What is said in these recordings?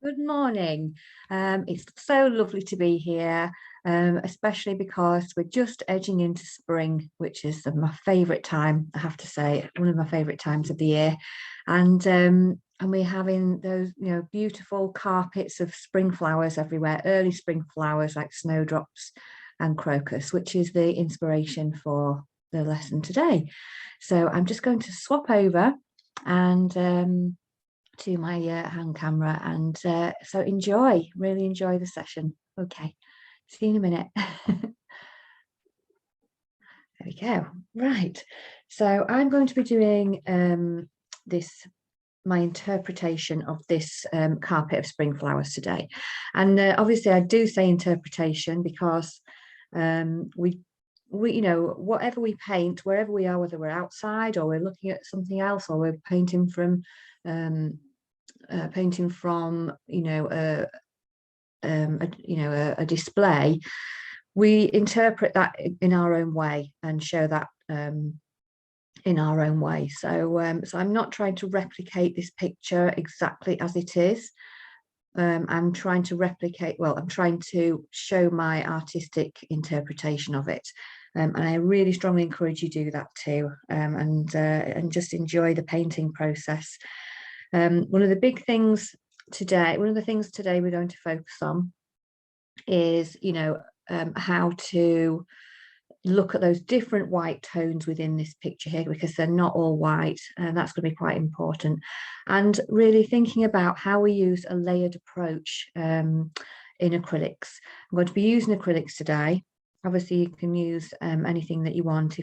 Good morning. It's so lovely to be here, especially because we're just edging into spring, which is my favourite time, I have to say, one of my favourite times of the year. And we're having those, beautiful carpets of spring flowers everywhere, early spring flowers like snowdrops and crocus, which is the inspiration for the lesson today. So I'm just going to swap over and to my hand camera and so really enjoy the session. Okay, see you in a minute. There we go. Right, so I'm going to be doing my interpretation of this carpet of spring flowers today. And obviously I do say interpretation because we whatever we paint, wherever we are, whether we're outside or we're looking at something else or we're painting from a display, we interpret that in our own way and show that in our own way. So I'm not trying to replicate this picture exactly as it is. I'm trying to show my artistic interpretation of it. And I really strongly encourage you to do that too, and just enjoy the painting process. One of the things today we're going to focus on is, how to look at those different white tones within this picture here, because they're not all white, and that's going to be quite important. And really thinking about how we use a layered approach in acrylics. I'm going to be using acrylics today. Obviously you can use anything that you want.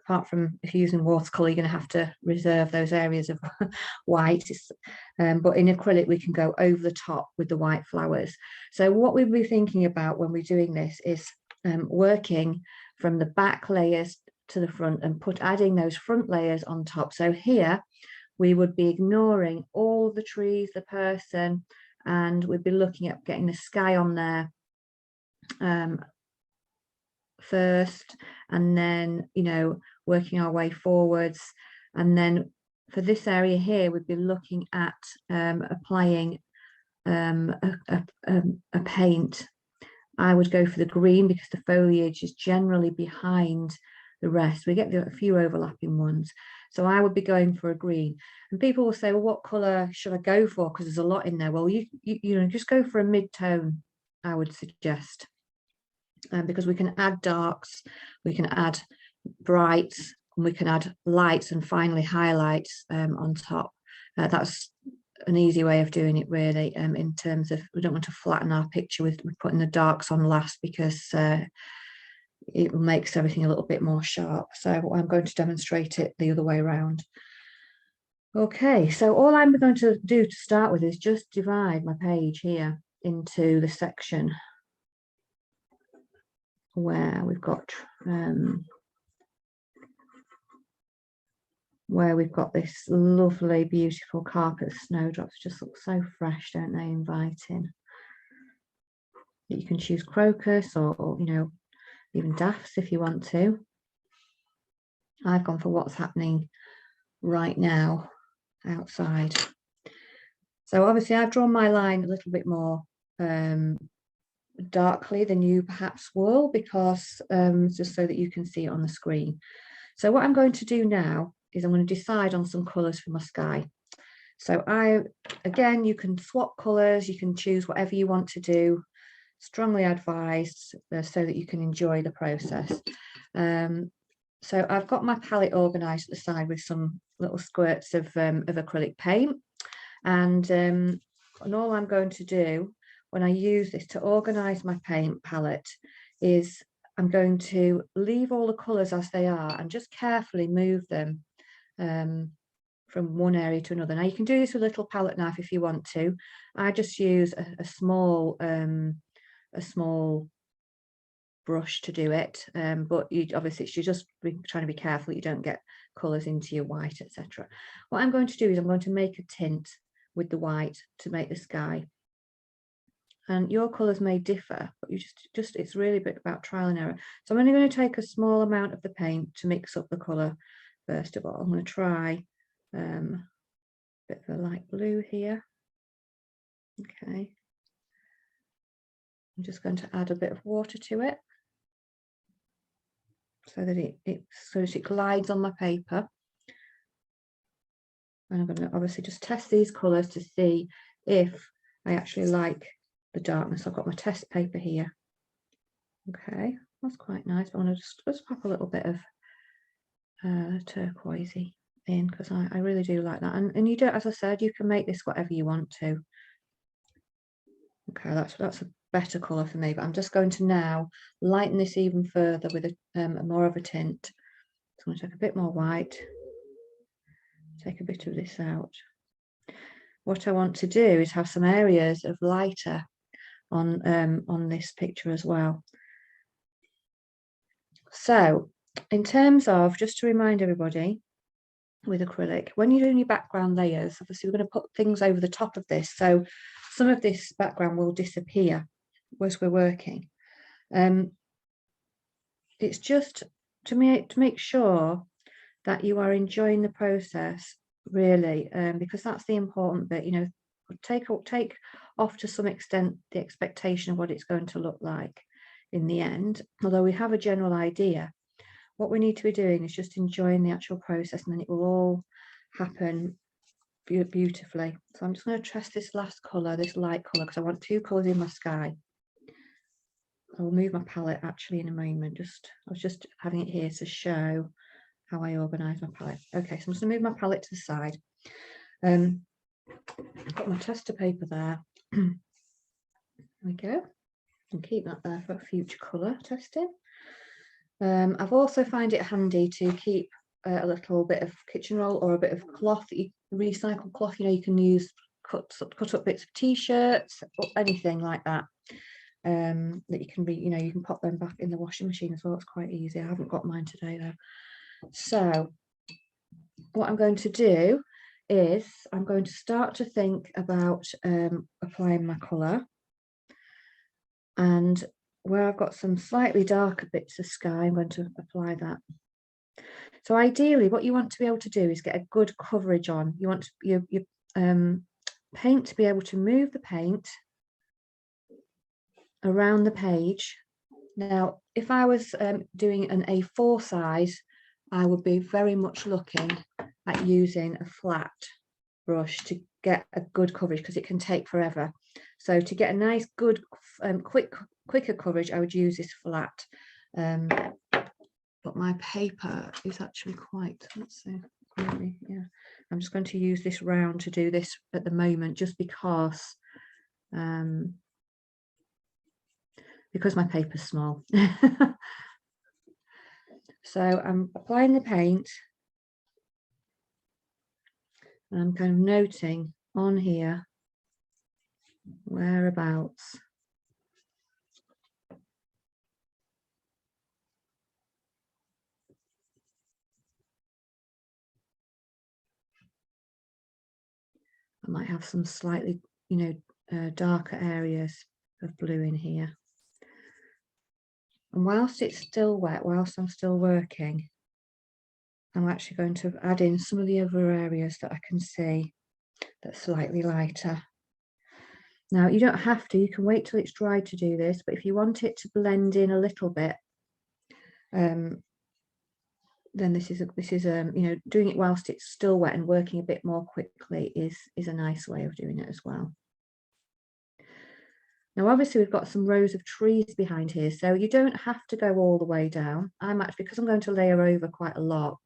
Apart from if you're using watercolor, you're going to have to reserve those areas of white. But in acrylic, we can go over the top with the white flowers. So what we'll be thinking about when we're doing this is working from the back layers to the front and adding those front layers on top. So here we would be ignoring all the trees, the person, and we'd be looking at getting the sky on there first, and then working our way forwards. And then for this area here, we'd be looking at applying a paint. I would go for the green because the foliage is generally behind the rest. We get a few overlapping ones. So I would be going for a green. And people will say, well, what colour should I go for? Because there's a lot in there. Well, you just go for a mid-tone, I would suggest. Because we can add darks, we can add brights, and we can add lights and finally highlights on top. That's an easy way of doing it, really, in terms of we don't want to flatten our picture with putting the darks on last, because it makes everything a little bit more sharp. So I'm going to demonstrate it the other way around. Okay, so all I'm going to do to start with is just divide my page here into the section where we've got this lovely, beautiful carpet of snowdrops. Just look so fresh, don't they? Inviting. You can choose crocus or even daffs if you want to. I've gone for what's happening right now outside. So obviously I've drawn my line a little bit more darkly than you perhaps will, because just so that you can see it on the screen. So what I'm going to do now is I'm going to decide on some colours for my sky. So again, you can swap colours, you can choose whatever you want to do. Strongly advised so that you can enjoy the process. So I've got my palette organised at the side with some little squirts of acrylic paint, and all I'm going to do when I use this to organise my paint palette is I'm going to leave all the colours as they are and just carefully move them from one area to another. Now you can do this with a little palette knife if you want to. I just use a small brush to do it, but obviously you're just trying to be careful you don't get colours into your white, etc. What I'm going to do is I'm going to make a tint with the white to make the sky, and your colours may differ, but you just it's really a bit about trial and error. So I'm only going to take a small amount of the paint to mix up the colour. First of all, I'm going to try a bit of a light blue here. Okay. I'm just going to add a bit of water to it so that it glides on my paper. And I'm going to obviously just test these colours to see if I actually like the darkness. I've got my test paper here. Okay, that's quite nice. I want to just pop a little bit of turquoisey in, because I really do like that. And you don't, as I said, you can make this whatever you want to. Okay, that's a better colour for me, but I'm just going to now lighten this even further with a more of a tint. So I'm going to take a bit more white, take a bit of this out. What I want to do is have some areas of lighter on this picture as well. So in terms of, just to remind everybody, with acrylic, when you're doing your background layers, obviously we're going to put things over the top of this, so some of this background will disappear as we're working. It's just to make sure that you are enjoying the process, really, because that's the important bit. You know, take off to some extent the expectation of what it's going to look like in the end, although we have a general idea. What we need to be doing is just enjoying the actual process, and then it will all happen beautifully. So I'm just going to test this last colour, this light colour, because I want two colours in my sky. I'll move my palette actually in a moment. I was just having it here to show how I organise my palette. Okay, so I'm just going to move my palette to the side. I've got my tester paper there. There we go. And keep that there for future colour testing. I've also find it handy to keep a little bit of kitchen roll or a bit of cloth, recycled cloth. You know, you can use cut up bits of t-shirts or anything like that. That you can you can pop them back in the washing machine as well. It's quite easy. I haven't got mine today though. So what I'm going to do is I'm going to start to think about applying my colour, and where I've got some slightly darker bits of sky, I'm going to apply that. So ideally what you want to be able to do is get a good coverage on. You want your paint to be able to move the paint around the page. Now, if I was doing an A4 size, I would be very much looking at using a flat brush to get a good coverage, because it can take forever. So to get a nice, good, quicker coverage, I would use this flat. But my paper is actually quite, let's see, yeah. I'm just going to use this round to do this at the moment, just because my paper's small. So I'm applying the paint, and I'm kind of noting on here whereabouts I might have some slightly, darker areas of blue in here. And whilst it's still wet, whilst I'm still working, I'm actually going to add in some of the other areas that I can see that's slightly lighter. Now, you don't have to, you can wait till it's dry to do this, but if you want it to blend in a little bit, then this is doing it whilst it's still wet and working a bit more quickly is a nice way of doing it as well. Now, obviously, we've got some rows of trees behind here, so you don't have to go all the way down. Because I'm going to layer over quite a lot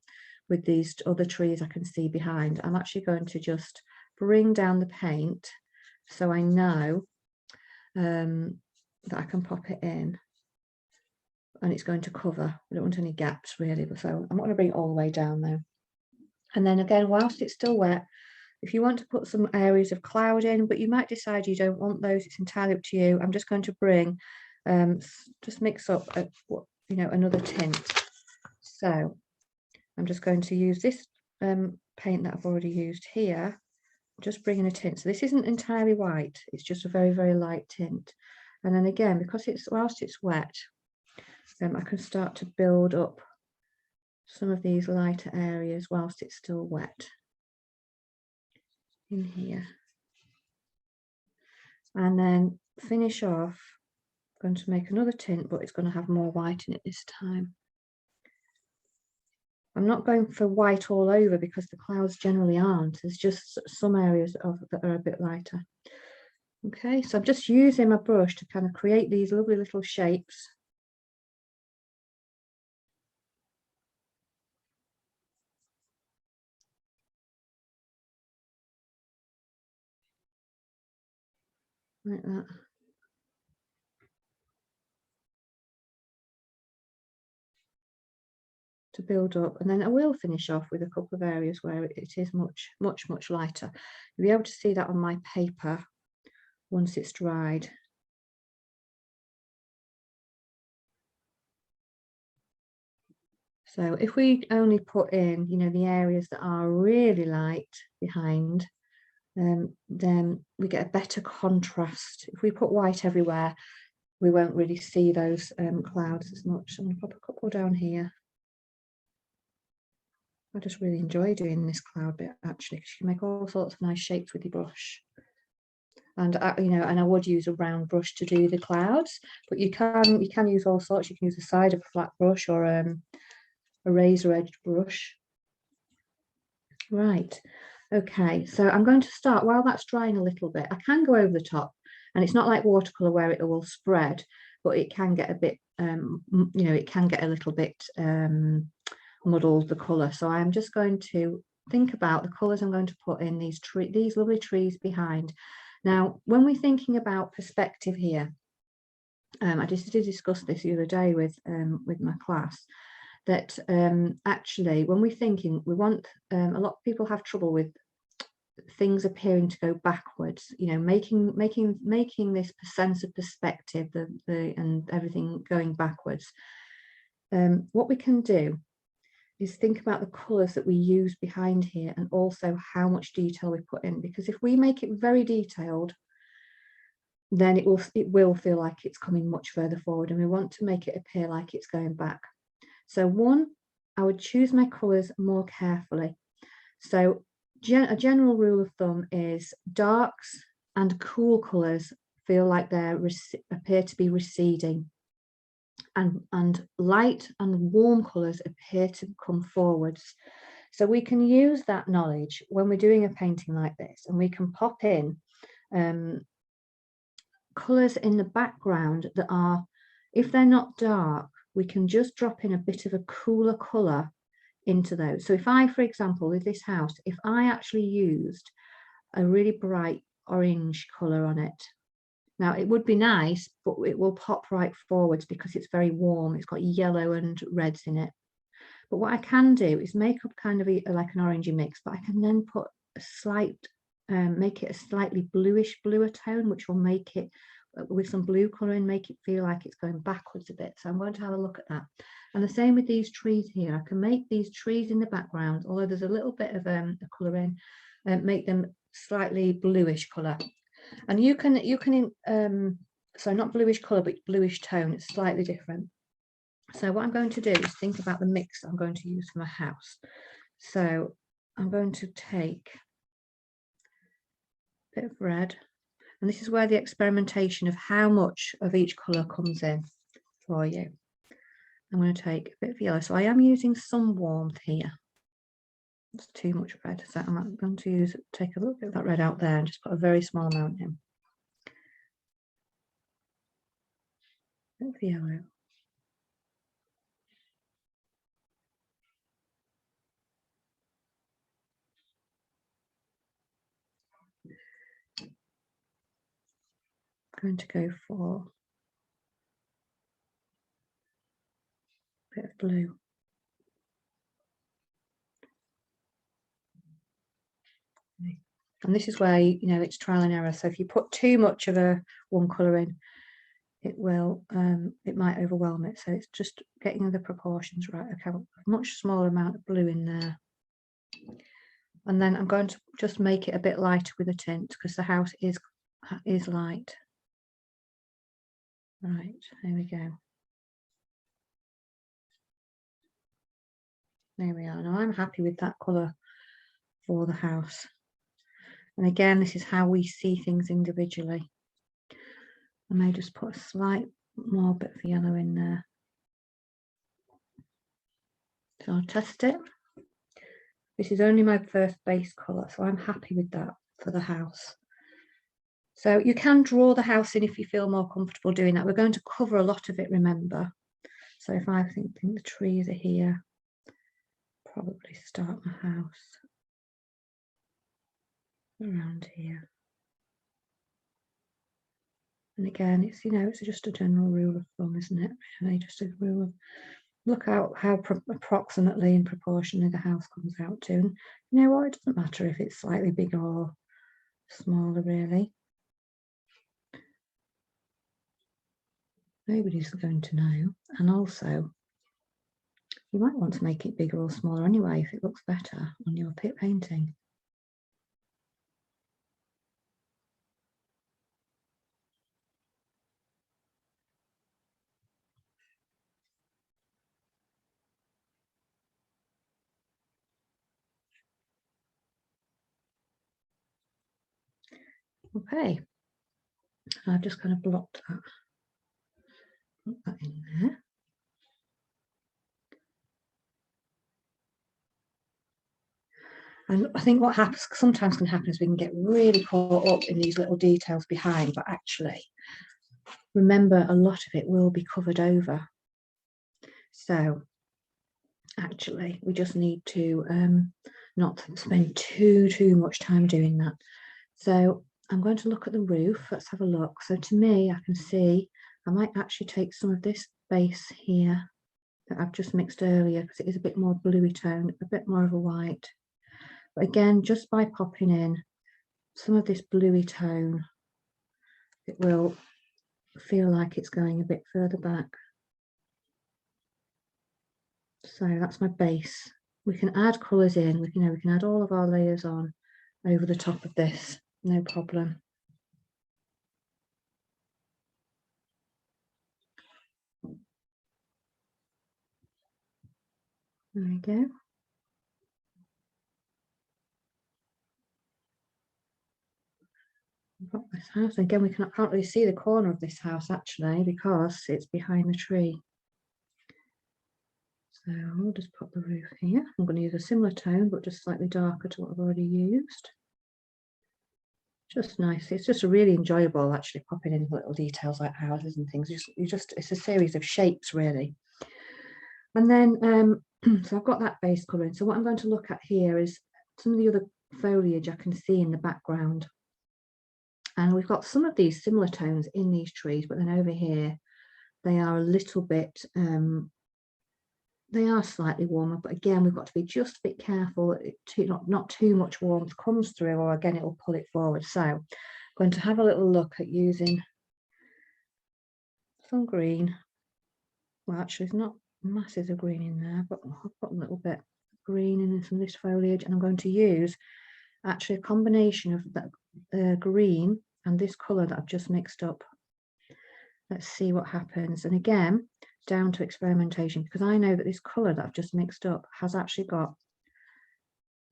with these other trees I can see behind, I'm actually going to just bring down the paint so I know that I can pop it in and it's going to cover. I don't want any gaps really, so I'm not going to bring it all the way down though. And then again, whilst it's still wet, if you want to put some areas of cloud in, but you might decide you don't want those, it's entirely up to you. I'm just going to bring, just mix up, another tint. So I'm just going to use this paint that I've already used here, just bringing a tint. So this isn't entirely white, it's just a very, very light tint. And then again, because whilst it's wet, I can start to build up some of these lighter areas whilst it's still wet in here. and then finish off. I'm going to make another tint, but it's going to have more white in it this time. I'm not going for white all over because the clouds generally aren't. There's just some areas that are a bit lighter. Okay, so I'm just using my brush to kind of create these lovely little shapes. Like that. To build up, and then I will finish off with a couple of areas where it is much lighter. You'll be able to see that on my paper once it's dried. So if we only put in, you know, the areas that are really light behind, then we get a better contrast. If we put white everywhere, we won't really see those clouds as much. I'm going to pop a couple down here. I just really enjoy doing this cloud bit actually, because you can make all sorts of nice shapes with your brush. And you know, and I would use a round brush to do the clouds, but you can use all sorts. You can use the side of a flat brush or a razor edged brush. Right, okay, so I'm going to start while that's drying a little bit. I can go over the top, and it's not like watercolor where it will spread, but it can get a bit you know, it can get a little bit muddled, the color. So I'm just going to think about the colors I'm going to put in these lovely trees behind. Now, when we're thinking about perspective here, I just did discuss this the other day with my class, that actually when we're thinking, we want, a lot of people have trouble with things appearing to go backwards, you know, making this sense of perspective, and everything going backwards. What we can do is think about the colours that we use behind here, and also how much detail we put in, because if we make it very detailed, then it will feel like it's coming much further forward, and we want to make it appear like it's going back. So one, I would choose my colours more carefully. So a general rule of thumb is darks and cool colours feel like they appear to be receding, and light and warm colours appear to come forwards. So we can use that knowledge when we're doing a painting like this, and we can pop in colours in the background that are, if they're not dark, we can just drop in a bit of a cooler colour into those. So if I, for example, with this house, if I actually used a really bright orange colour on it, now it would be nice, but it will pop right forwards because it's very warm. It's got yellow and reds in it. But what I can do is make up kind of like an orangey mix, but I can then put a slight, make it a slightly bluer tone, which will make it, with some blue colour in, make it feel like it's going backwards a bit. So I'm going to have a look at that. And the same with these trees here. I can make these trees in the background, although there's a little bit of a colour in, make them slightly bluish colour. And you can so not bluish colour, but bluish tone. It's slightly different. So what I'm going to do is think about the mix I'm going to use for my house. So I'm going to take a bit of red, and this is where the experimentation of how much of each colour comes in for you. I'm going to take a bit of yellow, so I am using some warmth here. It's too much red, so I'm going to take a little bit of that red out there and just put a very small amount in. A bit of yellow. I'm going to go for a bit of blue. And this is where, you know, it's trial and error. So if you put too much of one colour in, it will, it might overwhelm it. So it's just getting the proportions right. Okay, a much smaller amount of blue in there. And then I'm going to just make it a bit lighter with a tint, because the house is light. Right, there we go. There we are. Now I'm happy with that colour for the house. And again, this is how we see things individually. I may just put a slight more bit of yellow in there. So I'll test it. This is only my first base colour, so I'm happy with that for the house. So you can draw the house in if you feel more comfortable doing that. We're going to cover a lot of it, remember. So if I think the trees are here, probably start my house around here. And again, it's, you know, it's just a general rule of thumb, isn't it? Really, just a rule of look out how approximately and proportionally the house comes out to. And you know what? It doesn't matter if it's slightly bigger or smaller, really. Nobody's going to know. And also, you might want to make it bigger or smaller anyway if it looks better on your pit painting. Okay, I've just kind of blocked that. Put that in there. And I think what happens sometimes can happen is we can get really caught up in these little details behind, but actually, remember, a lot of it will be covered over. So actually, we just need to not spend too much time doing that. So I'm going to look at the roof. Let's have a look. So to me, I can see I might actually take some of this base here that I've just mixed earlier, because it is a bit more bluey tone, a bit more of a white. But again, just by popping in some of this bluey tone, it will feel like it's going a bit further back. So that's my base. We can add colours in. We can add all of our layers on over the top of this, no problem. There we go. Got this house again. We can't really see the corner of this house actually because it's behind the tree. So we'll just put the roof here. I'm going to use a similar tone but just slightly darker to what I've already used. Just nice. It's just really enjoyable actually popping in little details like houses and things. It's a series of shapes really. And then so I've got that base colour in. So what I'm going to look at here is some of the other foliage I can see in the background. And we've got some of these similar tones in these trees, but then over here they are a little bit they are slightly warmer, but again we've got to be just a bit careful that not too much warmth comes through, or again it will pull it forward. So I'm going to have a little look at using some green. Well, actually there's not masses of green in there, but I've got a little bit of green in some of this foliage, and I'm going to use actually a combination of that green and this colour that I've just mixed up. Let's see what happens. And again, down to experimentation, because I know that this colour that I've just mixed up has actually got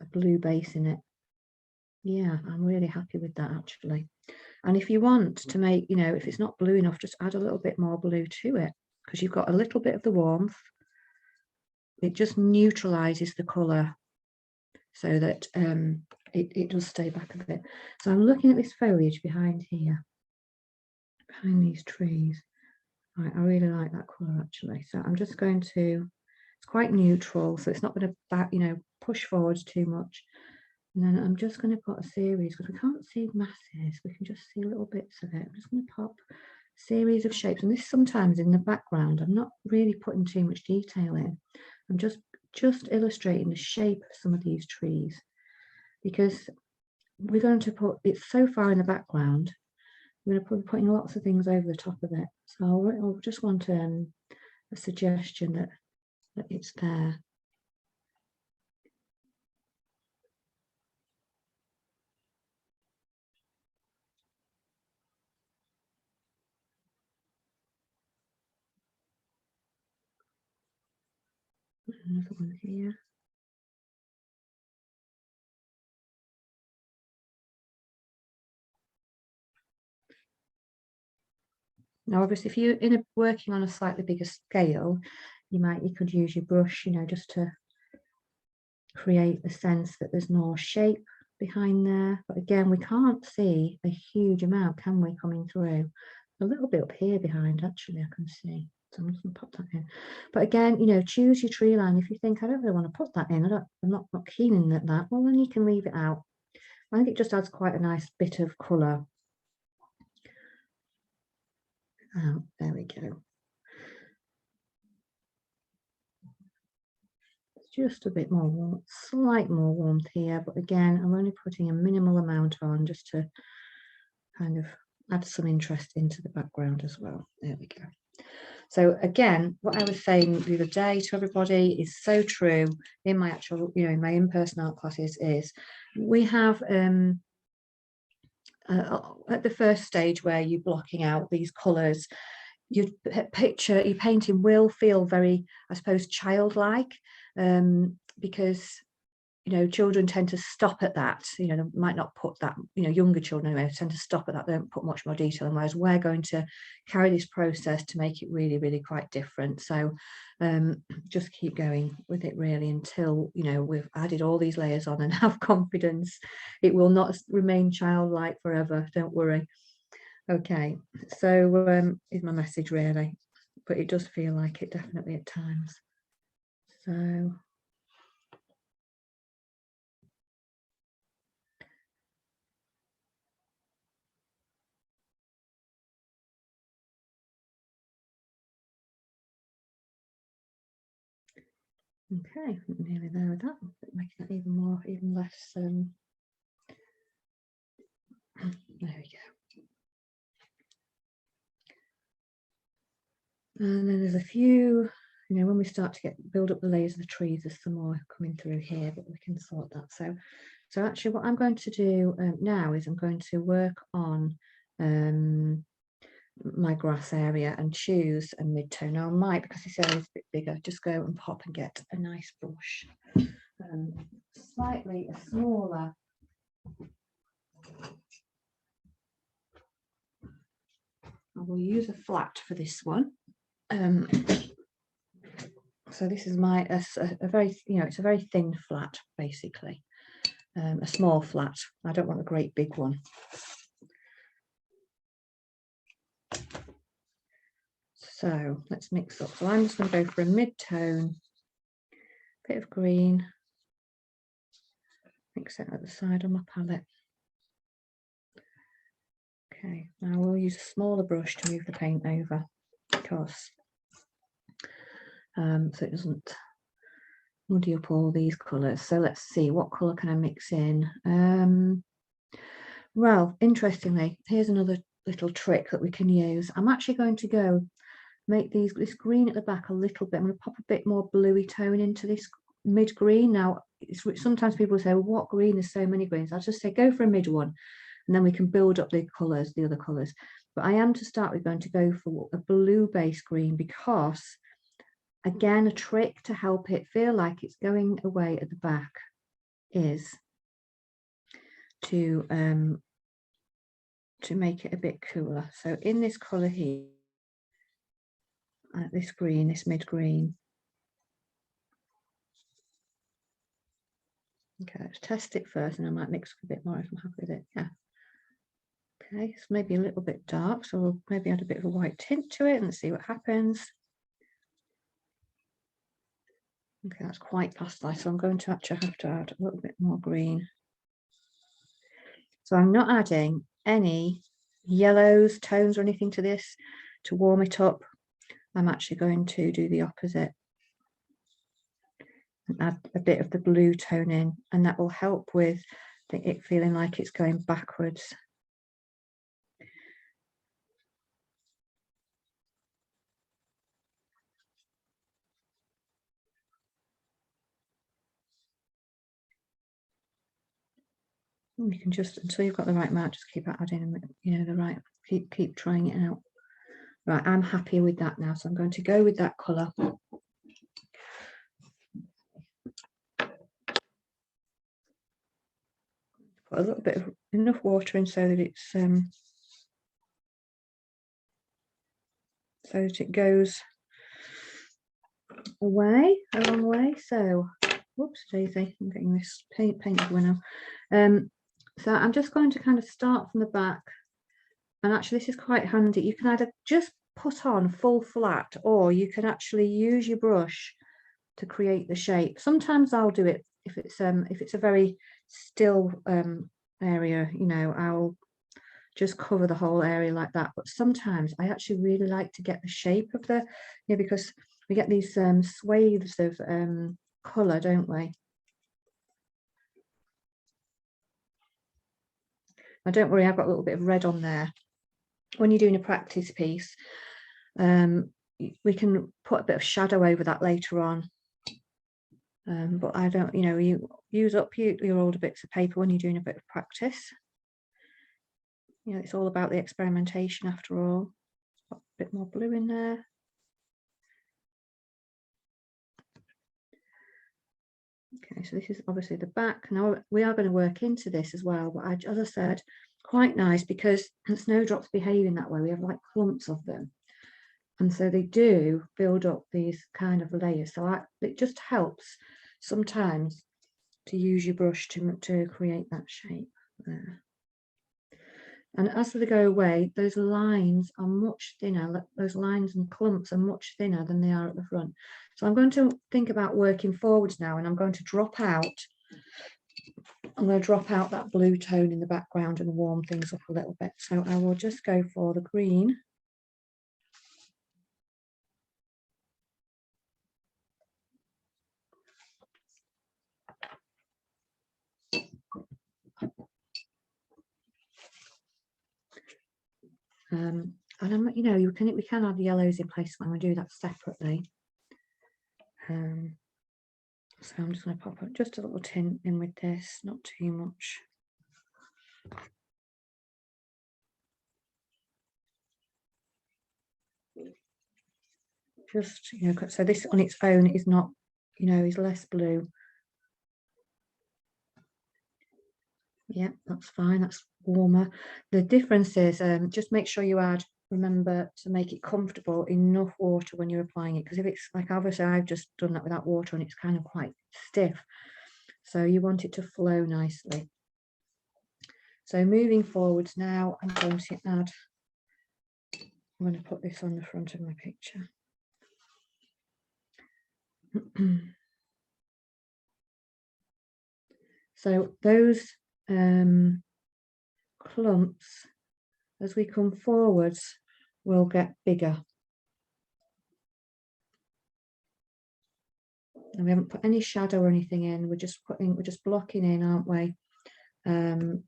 a blue base in it. Yeah, I'm really happy with that actually. And if you want to make, you know, if it's not blue enough, just add a little bit more blue to it, because you've got a little bit of the warmth. It just neutralizes the colour so that it does stay back a bit. So I'm looking at this foliage behind here, behind these trees. Right, I really like that colour actually. So I'm just going to, it's quite neutral, so it's not going to, you know, push forwards too much. And then I'm just going to put a series, because we can't see masses, we can just see little bits of it. I'm just going to pop a series of shapes, and this sometimes in the background, I'm not really putting too much detail in. I'm just illustrating the shape of some of these trees, because we're going to put, it's so far in the background, we're going to be putting lots of things over the top of it. So I'll just want a suggestion that it's there. Another one here. Now, obviously, if you're working on a slightly bigger scale, you could use your brush, you know, just to create the sense that there's more shape behind there. But again, we can't see a huge amount, can we, coming through? A little bit up here behind, actually, I can see. So I'm just going to pop that in. But again, you know, choose your tree line. If you think, I don't really want to put that in, I'm not keen in that, well, then you can leave it out. I think it just adds quite a nice bit of colour. Oh, there we go. Just a bit more warmth, slight more warmth here, but again, I'm only putting a minimal amount on just to kind of add some interest into the background as well. There we go. So again, what I was saying the other day to everybody is so true in my actual, you know, in my in-person art classes is we have at the first stage where you're blocking out these colours, your painting will feel very, I suppose, childlike, because, you know, children tend to stop at that, you know, they might not put that, you know, younger children anyway tend to stop at that, they don't put much more detail in, whereas we're going to carry this process to make it really, really quite different. So just keep going with it really until, you know, we've added all these layers on and have confidence. It will not remain childlike forever, don't worry. Okay, so is my message really, but it does feel like it definitely at times. So okay, nearly there with that, making it even less. There we go. And then there's a few, you know, when we start to build up the layers of the trees, there's some more coming through here, but we can sort that. So actually what I'm going to do now is I'm going to work on my grass area and choose a mid-tone. Now I might, because this area is a bit bigger, just go and pop and get a nice brush, slightly smaller. I will use a flat for this one. So this is my a very, you know, it's a very thin flat basically, a small flat. I don't want a great big one. So let's mix up. So I'm just going to go for a mid-tone, bit of green, mix it at the side of my palette. Okay, now we'll use a smaller brush to move the paint over, because so it doesn't muddy up all these colours. So let's see, what colour can I mix in? Well, interestingly, here's another little trick that we can use. I'm actually going to go make this green at the back a little bit. I'm going to pop a bit more bluey tone into this mid green. Now, sometimes people say, well, what green? There's so many greens. I'll just say go for a mid one, and then we can build up the colours, the other colours. But I am to start with going to go for a blue base green, because again, a trick to help it feel like it's going away at the back is to make it a bit cooler. So in this colour here, this green, this mid green. Okay, let's test it first, and I might mix up a bit more if I'm happy with it. Yeah. Okay, it's maybe a little bit dark, so we'll maybe add a bit of a white tint to it and see what happens. Okay, that's quite pastel, so I'm going to actually have to add a little bit more green. So I'm not adding any yellows, tones or anything to this to warm it up. I'm actually going to do the opposite and add a bit of the blue tone in, and that will help with it feeling like it's going backwards. You can just, until you've got the right amount, just keep adding, you know, the right, keep trying it out. Right, I'm happy with that now, so I'm going to go with that colour. Put a little bit of enough water in so that it's so that it goes away a long way. So whoops daisy, I'm getting this paint everywhere now. So I'm just going to kind of start from the back, and actually this is quite handy. You can either just put on full flat, or you can actually use your brush to create the shape. Sometimes I'll do it if it's a very still area, you know, I'll just cover the whole area like that. But sometimes I actually really like to get the shape of the, you know, because we get these swathes of colour, don't we? Now don't worry, I've got a little bit of red on there. When you're doing a practice piece, we can put a bit of shadow over that later on. But I don't, you know, you use up your older bits of paper when you're doing a bit of practice. You know, it's all about the experimentation after all. Got a bit more blue in there. Okay, so this is obviously the back. Now we are going to work into this as well, but as I said, quite nice because snowdrops behave in that way. We have like clumps of them, and so they do build up these kind of layers. So it just helps sometimes to use your brush to create that shape there. And as they go away, those lines are much thinner. Those lines and clumps are much thinner than they are at the front. So I'm going to think about working forwards now, and I'm going to drop out. I'm going to drop out that blue tone in the background and warm things up a little bit. So I will just go for the green. And you know, we can add yellows in place when we do that separately. So I'm just going to pop up just a little tint in with this, not too much. Just, you know, so this on its own is not, you know, is less blue. Yeah, that's fine. That's warmer. The difference is just make sure you remember to make it comfortable enough water when you're applying it, because if it's like, obviously I've just done that without water and it's kind of quite stiff, so you want it to flow nicely. So moving forwards now, I'm going to put this on the front of my picture. So those clumps, as we come forwards, will get bigger. And we haven't put any shadow or anything in. We're just blocking in, aren't we? The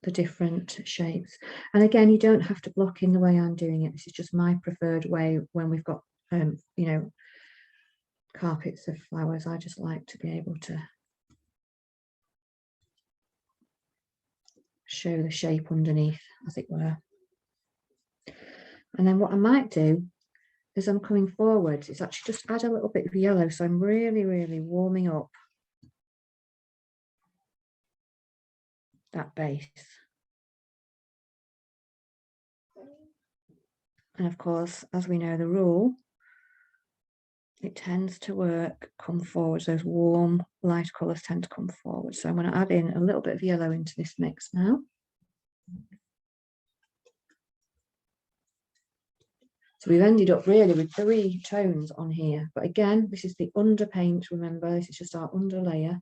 different shapes. And again, you don't have to block in the way I'm doing it. This is just my preferred way when we've got you know, carpets of flowers. I just like to be able to show the shape underneath, as it were. And then what I might do as I'm coming forward is actually just add a little bit of yellow. So I'm really, really warming up that base. And of course, as we know the rule, it tends to work, come forwards. Those warm, light colours tend to come forward. So I'm going to add in a little bit of yellow into this mix now. So we've ended up really with 3 tones on here. But again, this is the underpaint, remember, this is just our under layer.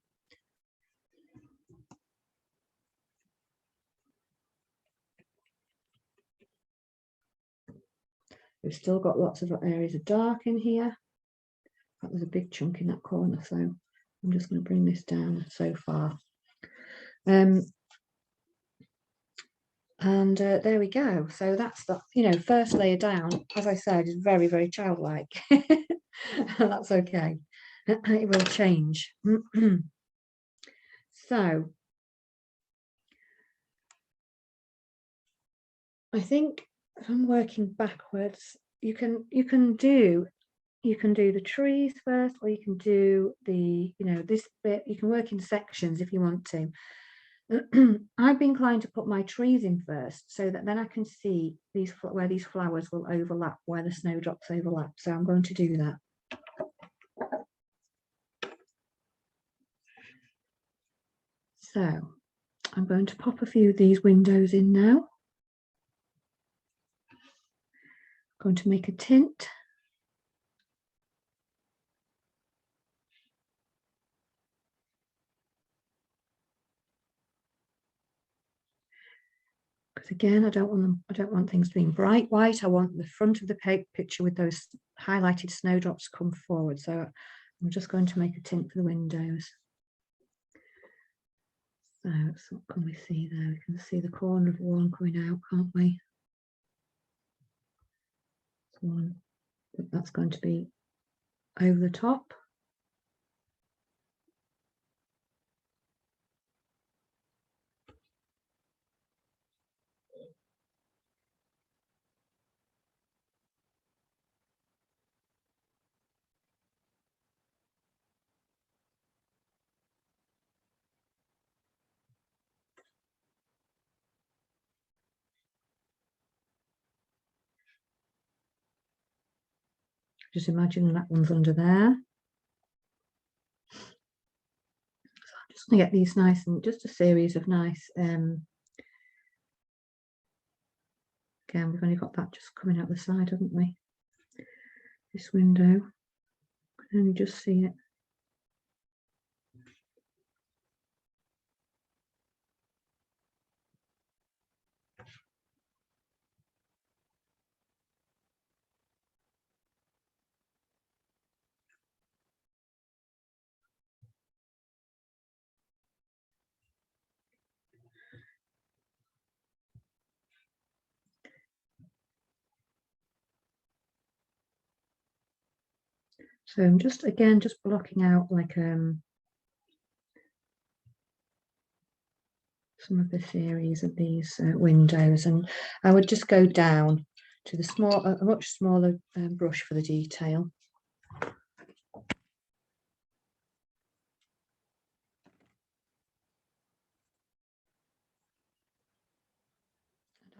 We've still got lots of areas of dark in here. That was a big chunk in that corner, so I'm just going to bring this down so far. And there we go. So that's the, you know, first layer down, as I said, is very, very childlike. That's okay. It will change. So I think if I'm working backwards, you can do the trees first, or you can do the, you know, this bit. You can work in sections if you want to. I'd be inclined to put my trees in first, so that then I can see these where these flowers will overlap, where the snowdrops overlap. So I'm going to do that. So I'm going to pop a few of these windows in now. I'm going to make a tint. Because again, I don't want things being bright white. I want the front of the picture with those highlighted snowdrops come forward. So I'm just going to make a tint for the windows. So what can we see there? We can see the corner of one coming out, can't we? One, that's going to be over the top. Just imagine that one's under there. So I'm just going to get these nice, and just a series of nice, again, we've only got that just coming out the side, haven't we? This window, I can only just see it. So I'm just, again, just blocking out like some of the series of these windows, and I would just go down to the a much smaller brush for the detail.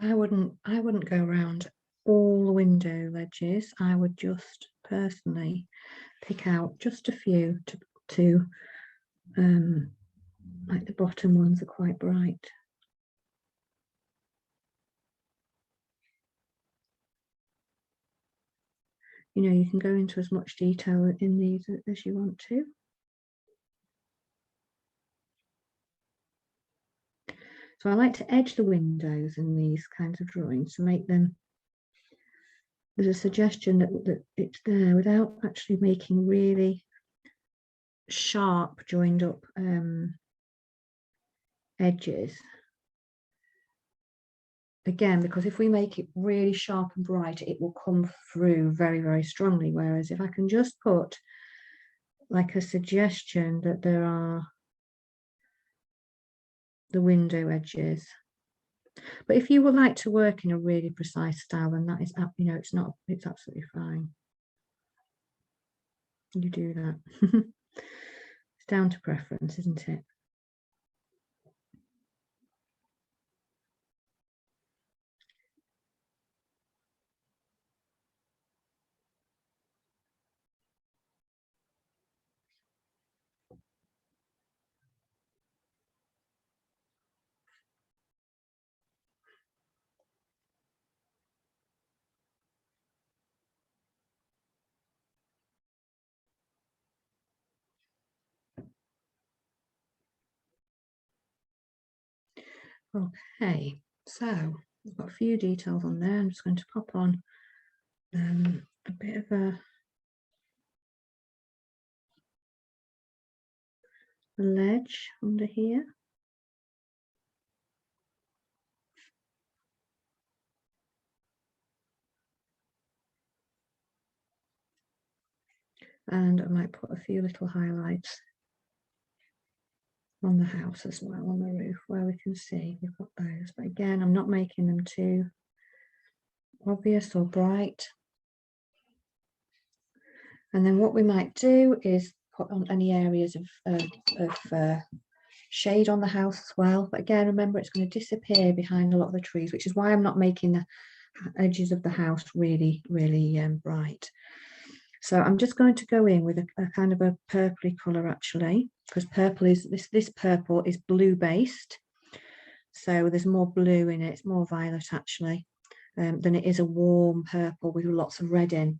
I wouldn't go around all the window ledges. I would just personally pick out just a few to like the bottom ones are quite bright. You know, you can go into as much detail in these as you want to. So I like to edge the windows in these kinds of drawings to make them, there's a suggestion that it's there without actually making really sharp joined up edges. Again, because if we make it really sharp and bright, it will come through very, very strongly. Whereas if I can just put like a suggestion that there are the window edges. But if you would like to work in a really precise style, then that is, you know, it's absolutely fine. You do that. It's down to preference, isn't it? Okay, so I've got a few details on there. I'm just going to pop on a bit of a ledge under here. And I might put a few little highlights on the house as well, on the roof, where we can see we've got those. But again, I'm not making them too obvious or bright. And then what we might do is put on any areas of shade on the house as well. But again, remember, it's going to disappear behind a lot of the trees, which is why I'm not making the edges of the house really, really bright. So I'm just going to go in with a kind of a purpley colour, actually, because purple is this purple is blue based. So there's more blue in it, it's more violet actually, than it is a warm purple with lots of red in.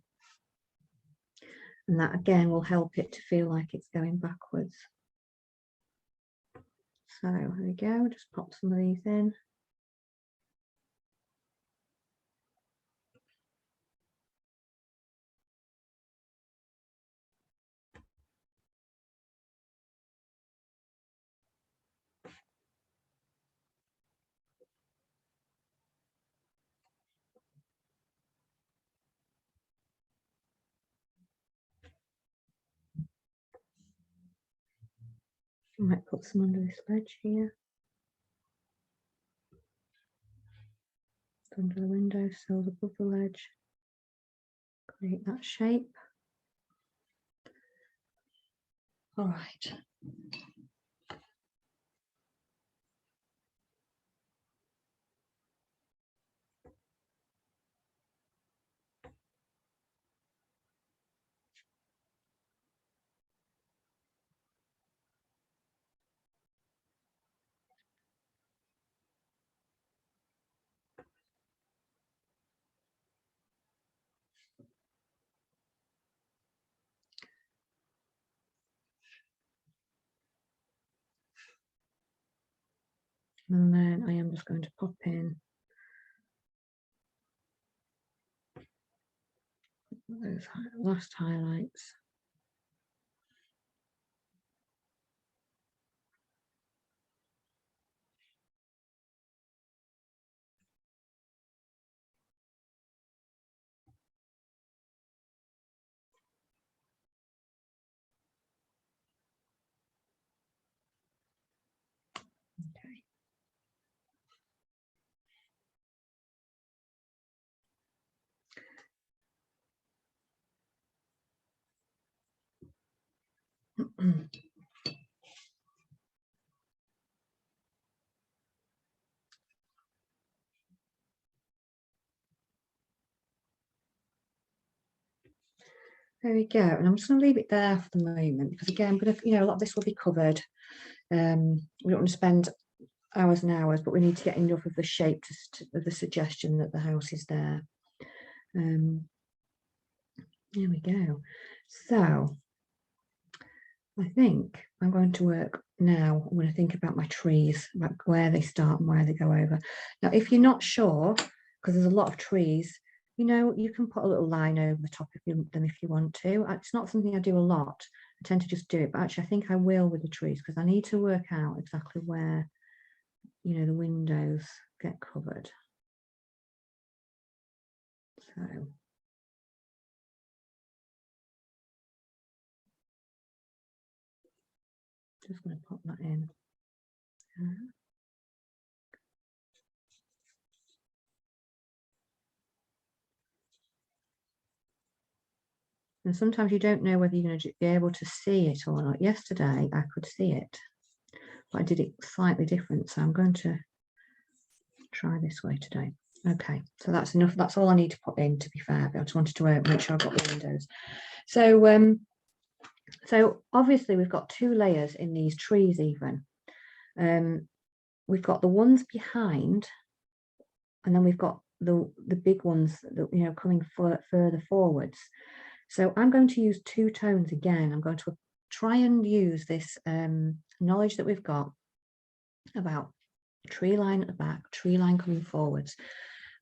And that again will help it to feel like it's going backwards. So there we go, just pop some of these in. I might put some under this ledge here. Under the window, sills above the ledge. Create that shape. All right. And then I am just going to pop in those last highlights. Okay. There we go, and I'm just going to leave it there for the moment because again, I'm going to, a lot of this will be covered. We don't want to spend hours and hours, but we need to get enough of the shape of the suggestion that the house is there. There we go. So I think I'm going to work now. I'm going to think about my trees, about where they start and where they go over. Now, if you're not sure, because there's a lot of trees, you can put a little line over the top if you want to. It's not something I do a lot. I tend to just do it, but actually I think I will with the trees because I need to work out exactly where, the windows get covered. So just going to pop that in. And sometimes you don't know whether you're going to be able to see it or not. Yesterday I could see it, but I did it slightly different. So I'm going to try this way today. Okay, so that's enough. That's all I need to put in, to be fair. But I just wanted to make sure I've got the windows. So, so obviously we've got two layers in these trees even. We've got the ones behind, and then we've got the big ones that, coming further forwards. So I'm going to use two tones again. I'm going to try and use this knowledge that we've got about tree line at the back, tree line coming forwards.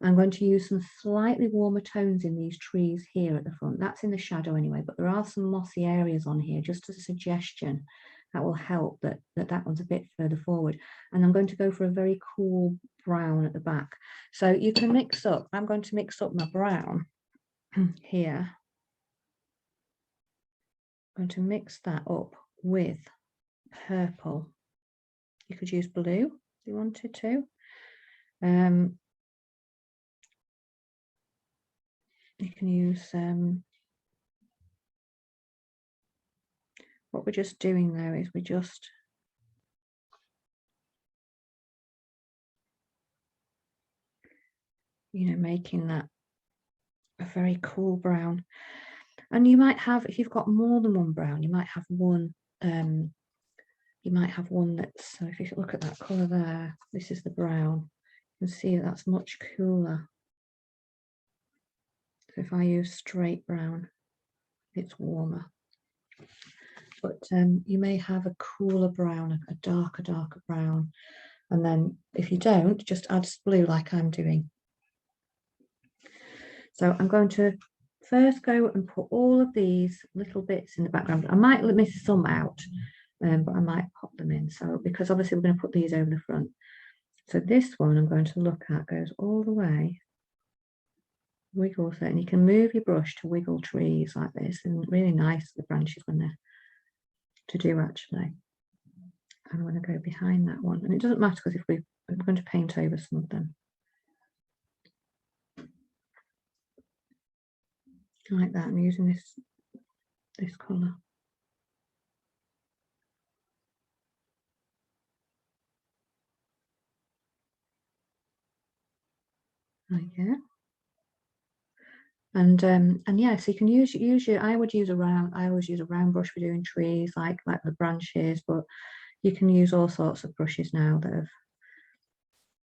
I'm going to use some slightly warmer tones in these trees here at the front. That's in the shadow anyway, but there are some mossy areas on here, just as a suggestion that will help that one's a bit further forward. And I'm going to go for a very cool brown at the back. So you can mix up, I'm going to mix up my brown here. I'm going to mix that up with purple. You could use blue if you wanted to. You can use what we're just doing there is we're just you know, making that a very cool brown. And you might have, if you've got more than one brown, you might have one, that's, so if you look at that colour there, this is the brown, you can see that's much cooler. So if I use straight brown, it's warmer. But you may have a cooler brown, a darker brown. And then if you don't, just add blue like I'm doing. So I'm going to first go and put all of these little bits in the background. I might miss some out, but I might pop them in. So because obviously we're going to put these over the front. So this one I'm going to look at goes all the way, wiggles it, and you can move your brush to wiggle trees like this, and really nice the branches when they're to do actually. I'm going to go behind that one, and it doesn't matter because I'm going to paint over some of them like that. I'm using this colour. There you go. And yeah, so you can use your, I always use a round brush for doing trees, like the branches, but you can use all sorts of brushes now that have,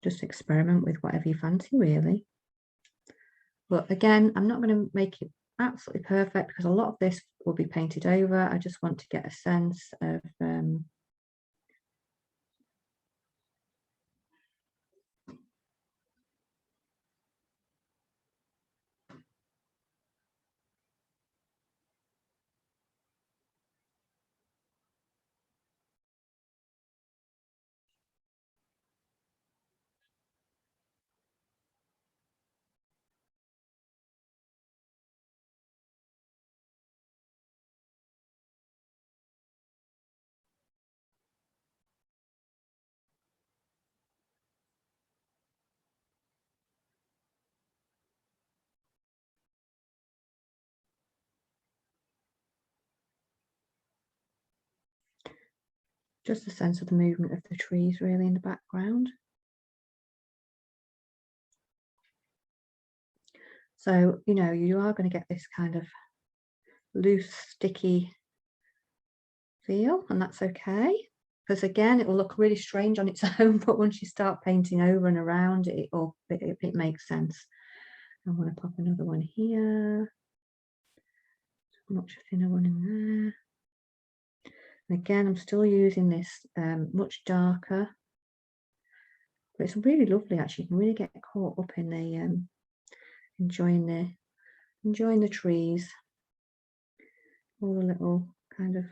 just experiment with whatever you fancy really. But again, I'm not going to make it absolutely perfect because a lot of this will be painted over. I just want to get a sense of just a sense of the movement of the trees really in the background. So, you know, you are going to get this kind of loose, sticky feel, and that's okay. Because again, it will look really strange on its own, but once you start painting over and around it, it makes sense. I want to pop another one here. Much thinner one in there. And again, I'm still using this much darker, but it's really lovely actually. You can really get caught up in the enjoying the trees, all the little kind of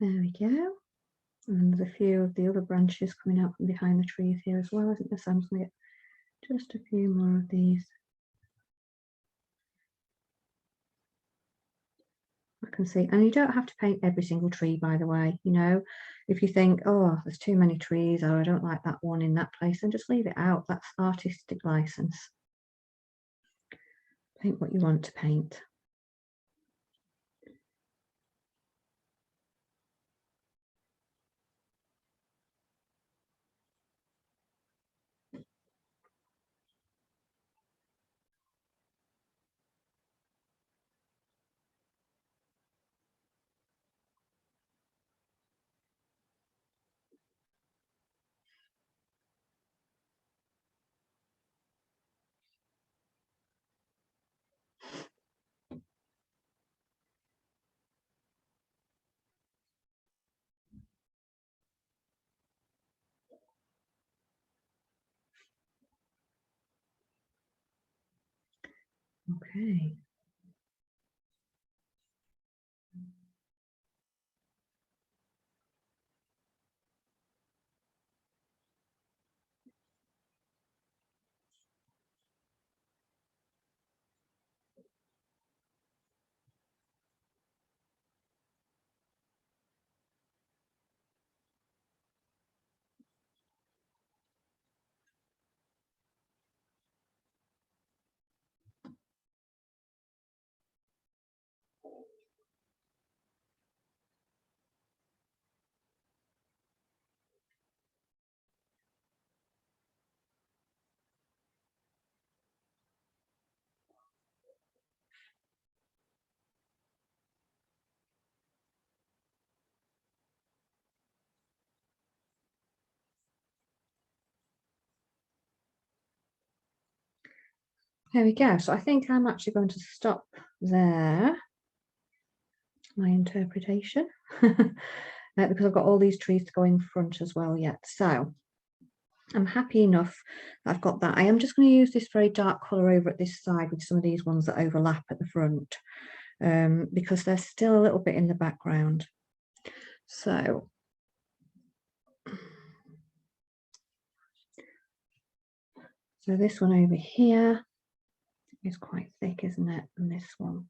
there we go. And there's a few of the other branches coming out from behind the trees here as well, isn't there? So I'm just going to get just a few more of these. I can see, and you don't have to paint every single tree, by the way. You know, if you think, oh, there's too many trees, or I don't like that one in that place, then just leave it out. That's artistic license. Paint what you want to paint. Okay. There we go. So I think I'm actually going to stop there, my interpretation, because I've got all these trees to go in front as well yet. So I'm happy enough that I've got that. I am just going to use this very dark colour over at this side with some of these ones that overlap at the front, because they're still a little bit in the background. So this one over here is quite thick, isn't it? And this one.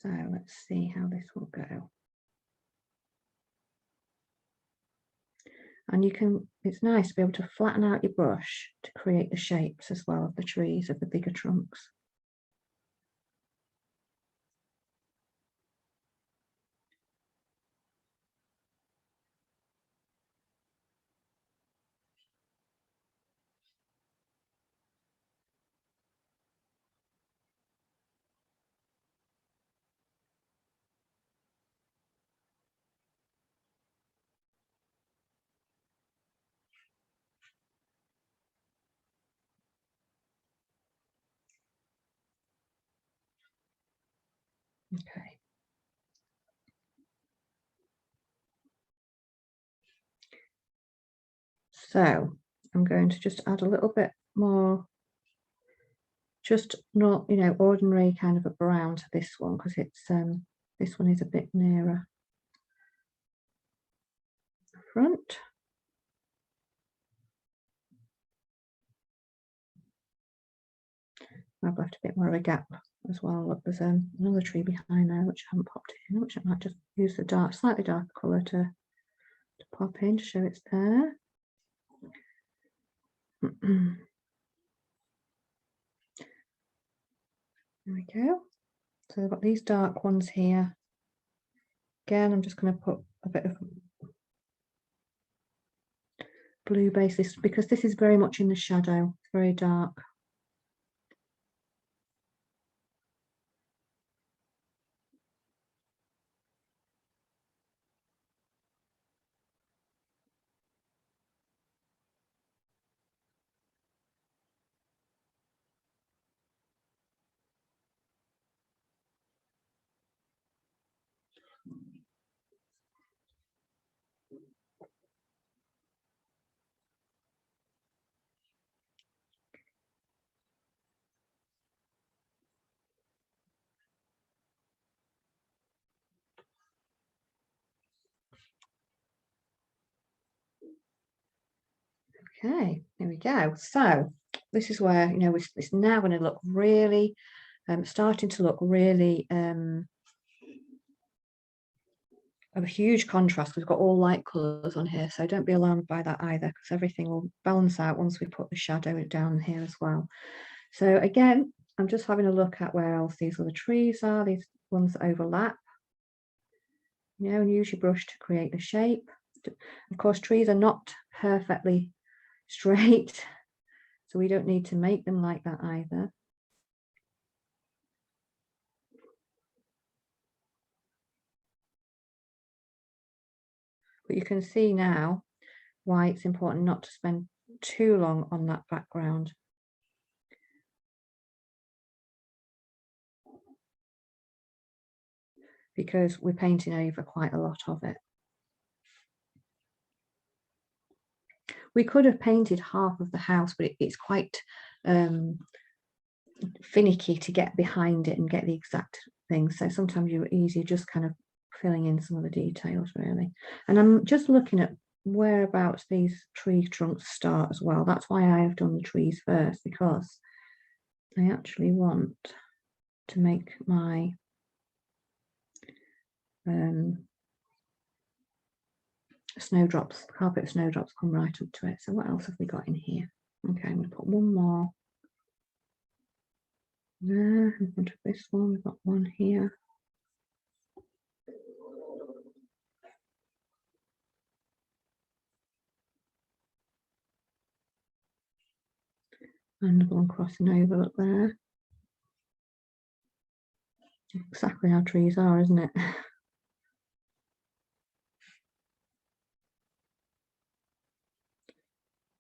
So let's see how this will go. And you can, it's nice to be able to flatten out your brush to create the shapes as well of the trees, of the bigger trunks. Okay. So I'm going to just add a little bit more, just not, you know, ordinary kind of a brown to this one, because it's this one is a bit nearer the front. I've left a bit more of a gap as well. Look, there's another tree behind there which I haven't popped in, which I might just use the dark, slightly darker colour to pop in to show it's there. There we go. So I've got these dark ones here. Again, I'm just going to put a bit of blue base because this is very much in the shadow, it's very dark. Okay, there we go. So this is where, you know, it's now going to look really, starting to look really of a huge contrast. We've got all light colours on here, so don't be alarmed by that either, because everything will balance out once we put the shadow down here as well. So again, I'm just having a look at where else these other trees are, these ones that overlap. You know, and use your brush to create the shape. Of course, trees are not perfectly straight, so we don't need to make them like that either. But you can see now why it's important not to spend too long on that background. Because we're painting over quite a lot of it. We could have painted half of the house, but it's quite finicky to get behind it and get the exact thing. So sometimes you're easier just kind of filling in some of the details really. And I'm just looking at whereabouts these tree trunks start as well. That's why I have done the trees first, because I actually want to make my snowdrops, carpet snowdrops, come right up to it. So what else have we got in here? Okay, I'm going to put one more there in front of this one. We've got one here. And one crossing over up there. Exactly how trees are, isn't it?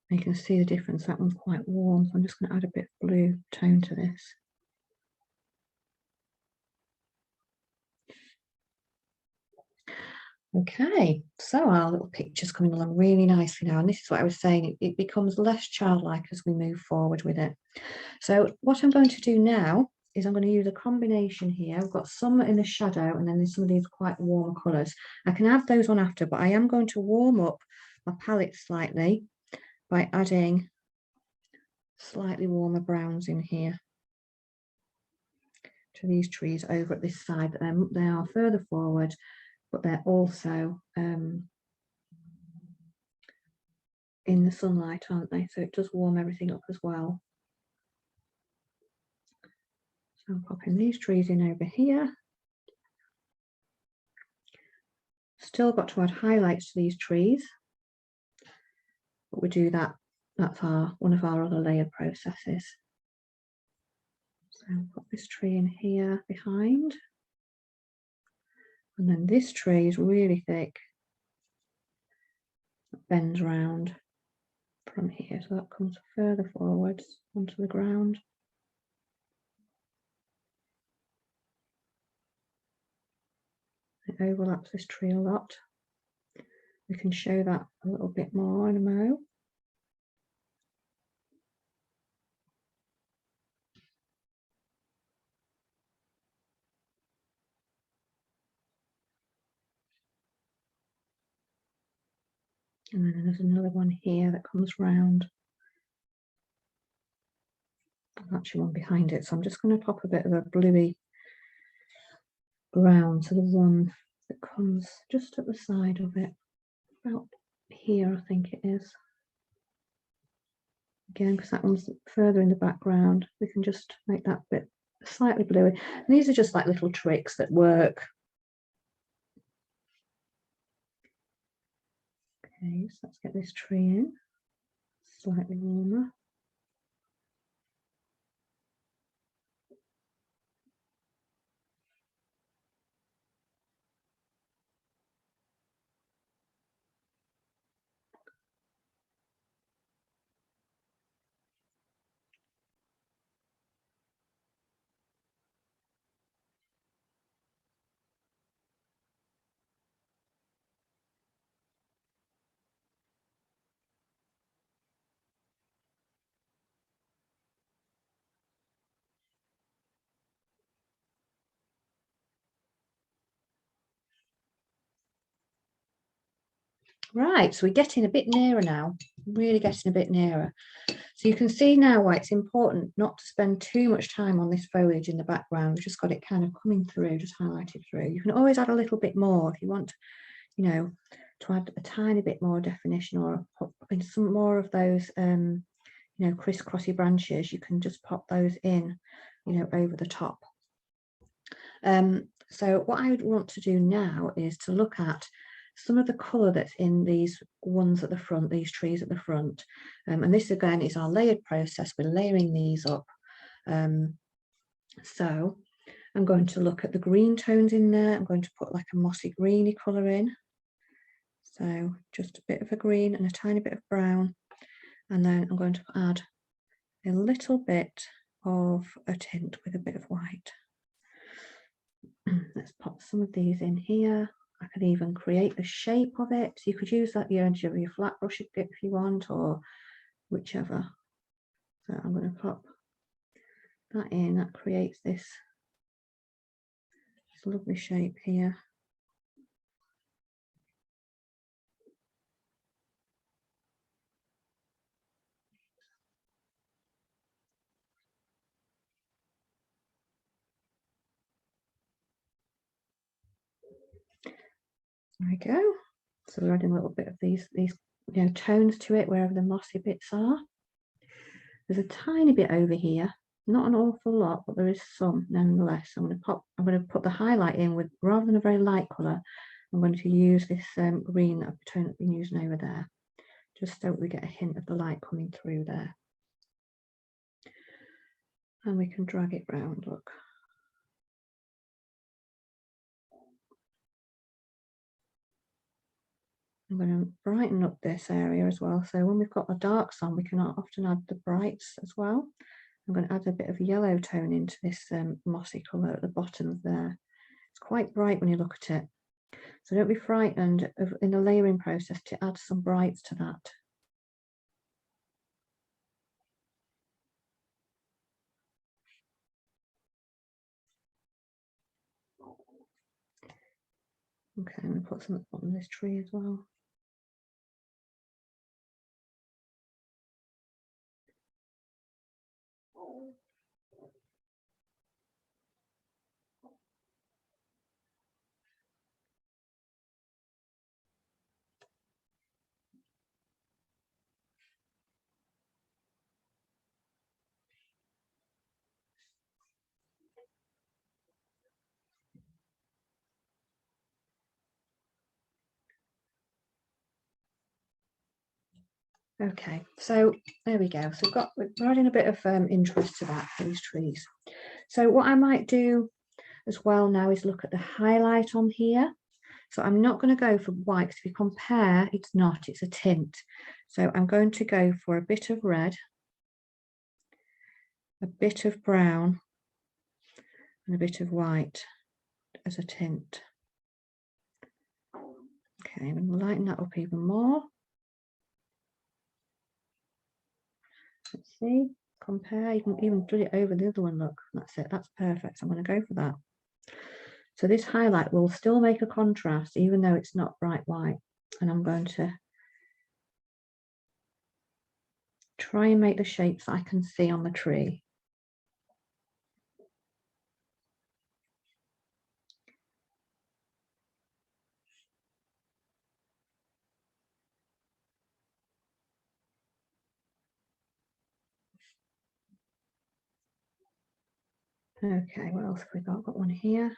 You can see the difference. That one's quite warm, so I'm just going to add a bit of blue tone to this. Okay, so our little picture's coming along really nicely now, and this is what I was saying, it becomes less childlike as we move forward with it. So what I'm going to do now is I'm going to use a combination here. I've got some in the shadow, and then there's some of these quite warm colours. I can add those on after, but I am going to warm up my palette slightly by adding slightly warmer browns in here to these trees over at this side. They are further forward, but they're also in the sunlight, aren't they? So it does warm everything up as well. So I'm popping these trees in over here. Still got to add highlights to these trees, but we do that. That's one of our other layered processes. So I'll put this tree in here behind, and then this tree is really thick. It bends round from here, so that comes further forwards onto the ground. It overlaps this tree a lot. We can show that a little bit more in a moment. And then there's another one here that comes round. Actually one behind it, so I'm just going to pop a bit of a bluey brown to the one that comes just at the side of it, about here I think it is. Again, because that one's further in the background, we can just make that bit slightly bluey. And these are just like little tricks that work. Okay, so let's get this tree in, slightly warmer. Right, so we're getting a bit nearer now, really getting a bit nearer. So you can see now why it's important not to spend too much time on this foliage in the background. We've just got it kind of coming through, just highlighted through. You can always add a little bit more if you want, you know, to add a tiny bit more definition, or pop in some more of those, you know, crisscrossy branches. You can just pop those in, you know, over the top. So what I would want to do now is to look at some of the colour that's in these ones at the front, these trees at the front. And this again is our layered process. We're layering these up. So I'm going to look at the green tones in there. I'm going to put like a mossy greeny colour in. So just a bit of a green and a tiny bit of brown. And then I'm going to add a little bit of a tint with a bit of white. Let's pop some of these in here. I could even create the shape of it. So you could use that your flat brush if you want, or whichever. So I'm going to pop that in. That creates this lovely shape here. There we go. So we're adding a little bit of these you know, tones to it wherever the mossy bits are. There's a tiny bit over here, not an awful lot, but there is some nonetheless. I'm going to put the highlight in with, rather than a very light colour, I'm going to use this green tone that I've been using over there, just so we get a hint of the light coming through there. And we can drag it round, look. I'm going to brighten up this area as well. So when we've got the darks on, we can often add the brights as well. I'm going to add a bit of yellow tone into this mossy colour at the bottom there. It's quite bright when you look at it. So don't be frightened in the layering process to add some brights to that. Okay, I'm going to put some at the bottom of this tree as well. Okay, so there we go. So we're adding a bit of interest to that, these trees. So what I might do as well now is look at the highlight on here. So I'm not going to go for white, because if you compare, it's not, it's a tint. So I'm going to go for a bit of red, a bit of brown, and a bit of white as a tint. Okay, I'm going to lighten that up even more. Let's see, compare, you can even put it over the other one, look, that's it, that's perfect. So I'm going to go for that. So this highlight will still make a contrast, even though it's not bright white. And I'm going to try and make the shapes I can see on the tree. Okay, what else have we got? Got one here.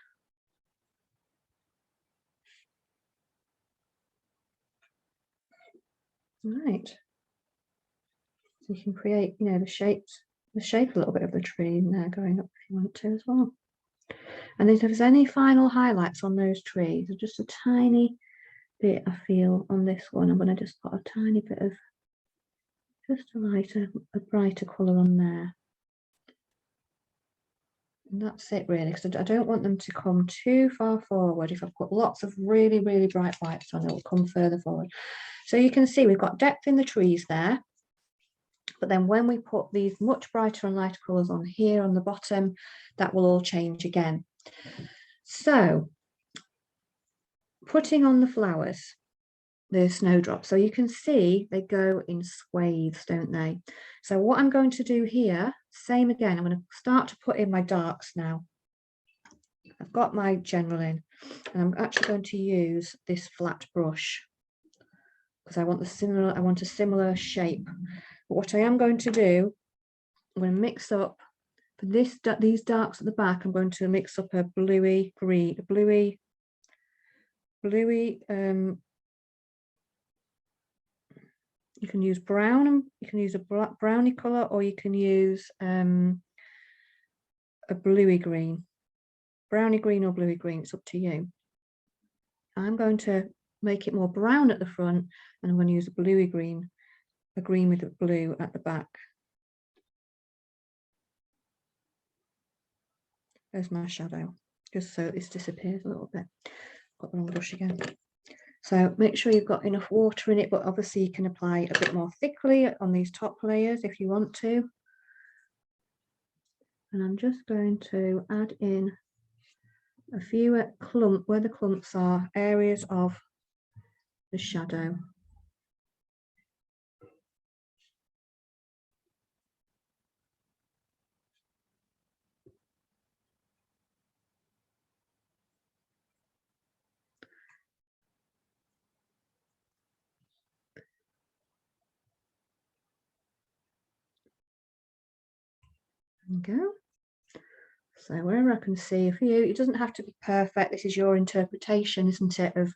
Right. So you can create, you know, the shape a little bit of the tree in there going up if you want to as well. And if there's any final highlights on those trees, just a tiny bit I feel on this one, I'm going to just put a tiny bit of just a brighter colour on there. And that's it really, because I don't want them to come too far forward. If I put lots of really, really bright whites on, it will come further forward. So you can see we've got depth in the trees there. But then when we put these much brighter and lighter colours on here on the bottom, that will all change again. So putting on the flowers, the snowdrops, so you can see they go in swathes, don't they? So what I'm going to do here, same again, I'm going to start to put in my darks now. I've got my general in, and I'm actually going to use this flat brush because I want a similar shape. But what I am going to do, I'm going to mix up for these darks at the back. I'm going to mix up a bluey green, you can use brown, you can use a brownie color, or you can use a bluey green, brownie green or bluey green, it's up to you. I'm going to make it more brown at the front, and I'm going to use a bluey green, a green with a blue at the back. There's my shadow, just so this disappears a little bit. Got the wrong brush again. So make sure you've got enough water in it, but obviously you can apply a bit more thickly on these top layers if you want to. And I'm just going to add in a few where the clumps are, areas of the shadow. There we go. So wherever I can see, for you, it doesn't have to be perfect. This is your interpretation, isn't it, of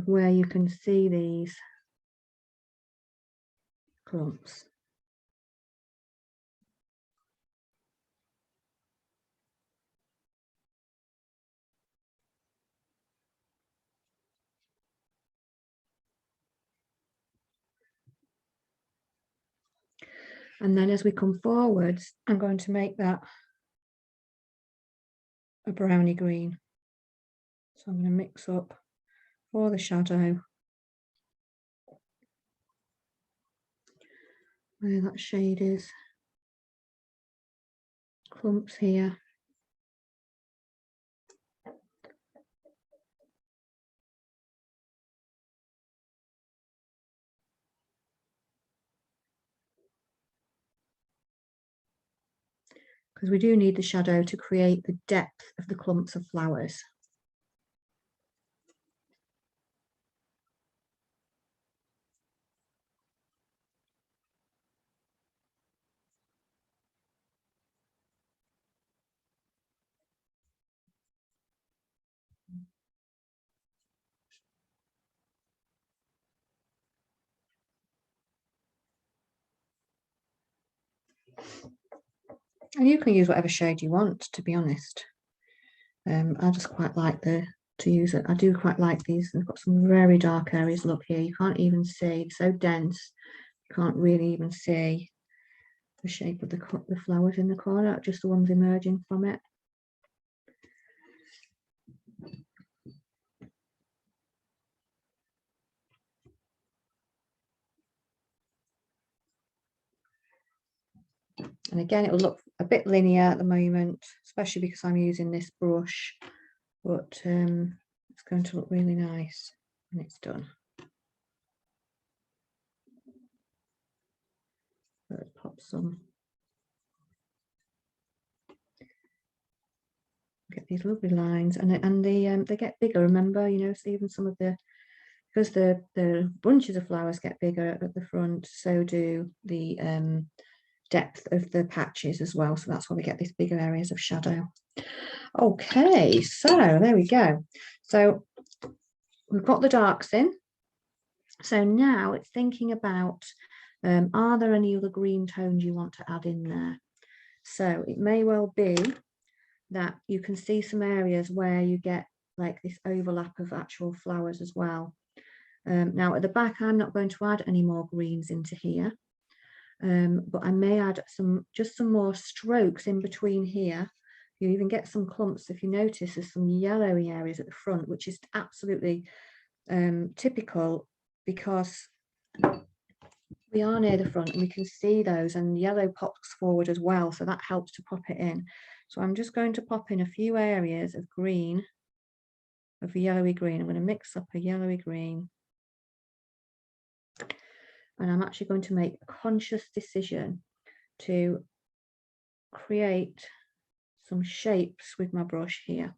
where you can see these clumps. And then as we come forwards, I'm going to make that a browny green. So I'm going to mix up for the shadow where that shade is, clumps here. Because we do need the shadow to create the depth of the clumps of flowers. And you can use whatever shade you want, to be honest. I just quite like to use it. I do quite like these. They've got some very dark areas. Look here, you can't even see. It's so dense, you can't really even see the shape of the flowers in the corner, just the ones emerging from it. And again, it will look a bit linear at the moment, especially because I'm using this brush, but it's going to look really nice when it's done. Let's pop some. Get these lovely lines, and they get bigger. Remember, you know, so even some of the, because the bunches of flowers get bigger at the front, so do the depth of the patches as well. So that's why we get these bigger areas of shadow. Okay, so there we go. So we've got the darks in. So now it's thinking about, are there any other green tones you want to add in there? So it may well be that you can see some areas where you get like this overlap of actual flowers as well. Now at the back, I'm not going to add any more greens into here, but I may add just some more strokes in between here. You even get some clumps. If you notice, there's some yellowy areas at the front, which is absolutely typical because we are near the front and we can see those, and yellow pops forward as well, so that helps to pop it in. So I'm just going to pop in a few areas of green, of yellowy green. I'm going to mix up a yellowy green, and I'm actually going to make a conscious decision to create some shapes with my brush here,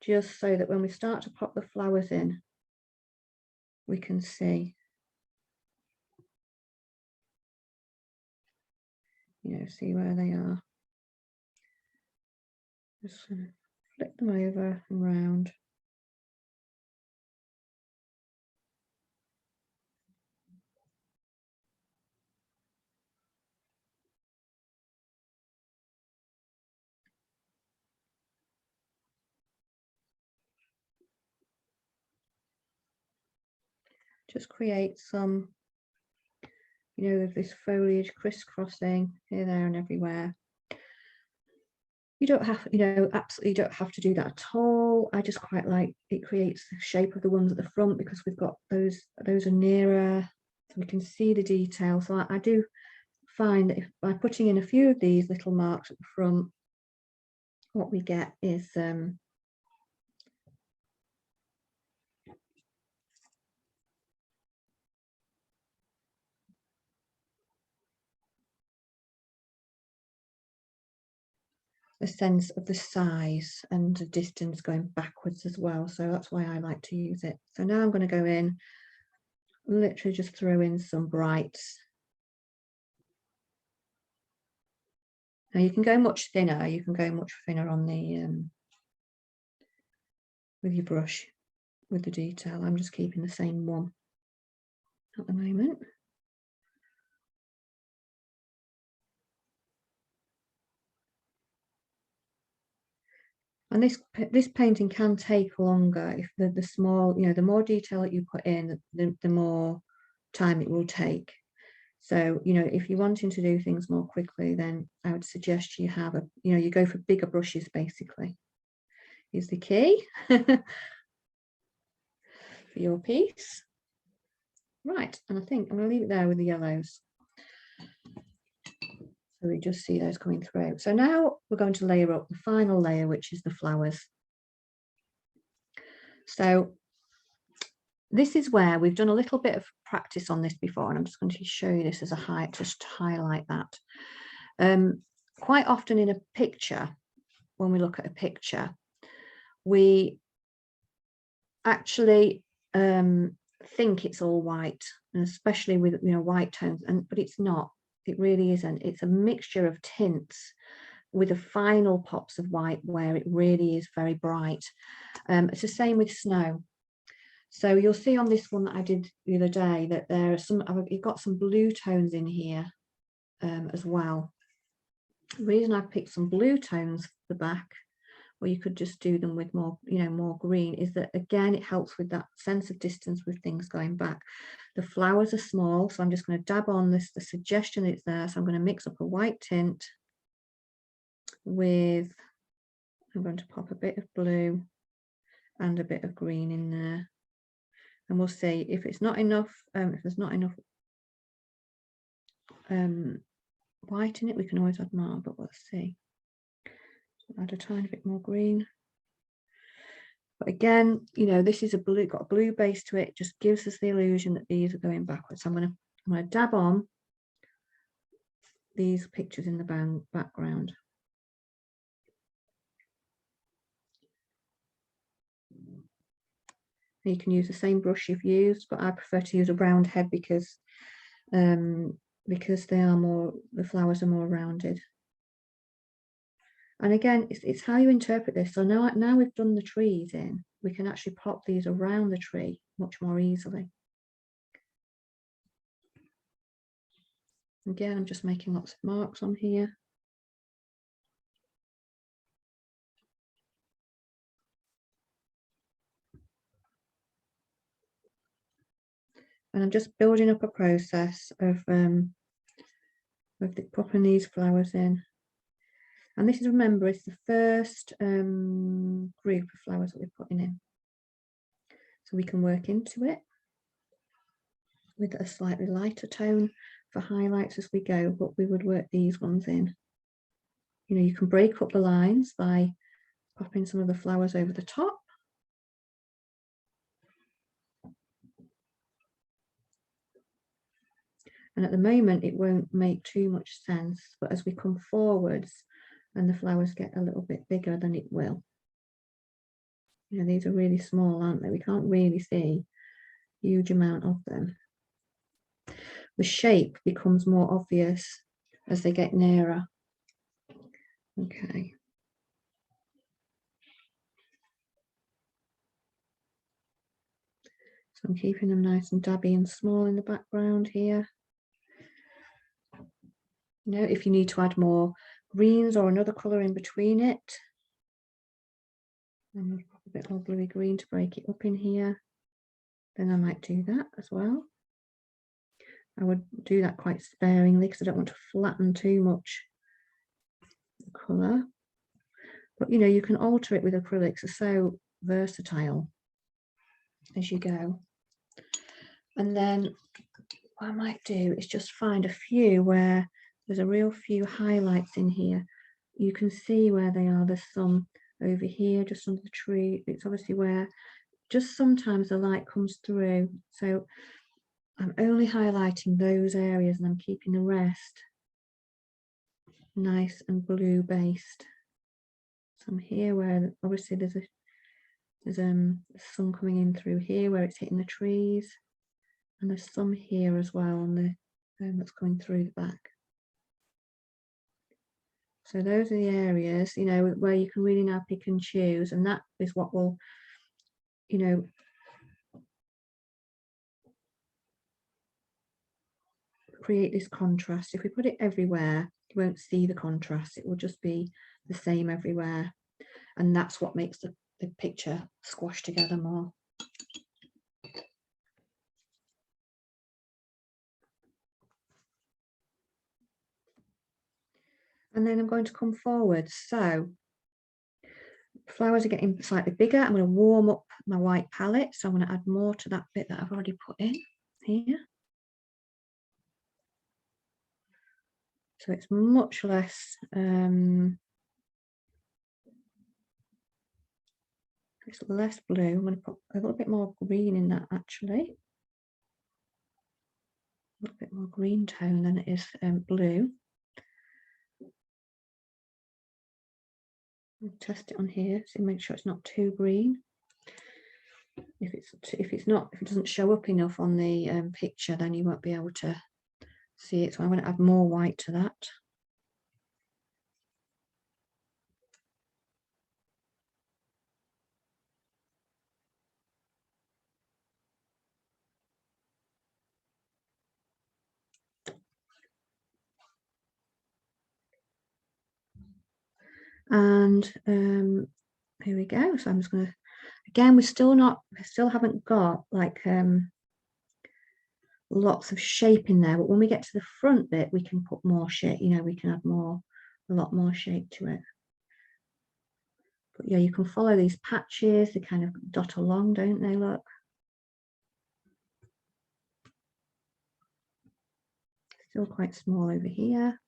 just so that when we start to pop the flowers in, we can see, you know, see where they are. Just gonna flip them over and round. Just create some, you know, of this foliage crisscrossing here, there and everywhere. You don't have, you know, absolutely don't have to do that at all. I just quite like, it creates the shape of the ones at the front because we've got those are nearer, so we can see the detail. So I do find that if by putting in a few of these little marks at the front, what we get is a sense of the size and the distance going backwards as well. So that's why I like to use it. So now I'm going to go in, literally just throw in some brights. Now you can go much thinner, you can go much thinner on the with your brush, with the detail. I'm just keeping the same one at the moment. And this painting can take longer if the small, you know, the more detail that you put in, the more time it will take. So, you know, if you're wanting to do things more quickly, then I would suggest you have you go for bigger brushes, basically, is the key for your piece. Right, and I think I'm going to leave it there with the yellows. So we just see those coming through. So now we're going to layer up the final layer, which is the flowers. So this is where we've done a little bit of practice on this before, and I'm just going to show you this as a highlight, just to highlight that. Quite often in a picture, when we look at a picture, we actually think it's all white, and especially with white tones, but it's not. It really isn't. It's a mixture of tints with the final pops of white where it really is very bright. It's the same with snow. So you'll see on this one that I did the other day that there are you've got some blue tones in here as well. The reason I picked some blue tones for the back, or you could just do them with more, more green, is that again, it helps with that sense of distance with things going back. The flowers are small, so I'm just going to dab on this, the suggestion that's there. So I'm going to mix up a white tint with, I'm going to pop a bit of blue and a bit of green in there. And we'll see if it's not enough, if there's not enough white in it, we can always add more, but we'll see. Add a tiny bit more green. But again, this is got a blue base to it. It just gives us the illusion that these are going backwards. So I'm going to dab on these pictures in the background. You can use the same brush you've used, but I prefer to use a round head because they are the flowers are more rounded. And again, it's how you interpret this. So now we've done the trees in, we can actually pop these around the tree much more easily. Again, I'm just making lots of marks on here. And I'm just building up a process of popping these flowers in. And this is, remember, it's the first group of flowers that we're putting in. So we can work into it with a slightly lighter tone for highlights as we go, but we would work these ones in. You can break up the lines by popping some of the flowers over the top. And at the moment, it won't make too much sense, but as we come forwards and the flowers get a little bit bigger, then it will. These are really small, aren't they? We can't really see a huge amount of them. The shape becomes more obvious as they get nearer. Okay. So I'm keeping them nice and dabby and small in the background here. If you need to add more greens or another colour in between it, I'm going to pop a bit more bluey green to break it up in here, then I might do that as well. I would do that quite sparingly because I don't want to flatten too much the colour. But you can alter it with acrylics. They're so versatile as you go. And then what I might do is just find a few where there's a real few highlights in here. You can see where they are. There's some over here just under the tree. It's obviously where just sometimes the light comes through. So I'm only highlighting those areas and I'm keeping the rest nice and blue based. Some here where obviously there's sun coming in through here where it's hitting the trees, and there's some here as well on the that's coming through the back. So those are the areas where you can really now pick and choose, and that is what will create this contrast. If we put it everywhere, you won't see the contrast. It will just be the same everywhere, and that's what makes the picture squash together more. and then I'm going to come forward. So flowers are getting slightly bigger. I'm going to warm up my white palette, so I'm going to add more to that bit that I've already put in here. So it's much less, it's less blue. I'm going to put a little bit more green in that, actually. A little bit more green tone than it is blue. I'll test it on here, so make sure it's not too green. If it doesn't show up enough on the picture, then you won't be able to see it. So I'm going to add more white to that. And here we go. So I'm just going to, again, we still haven't got like lots of shape in there, but when we get to the front bit, we can put more shape, you know, we can add a lot more shape to it. But yeah, you can follow these patches, they kind of dot along, don't they? Look. Still quite small over here.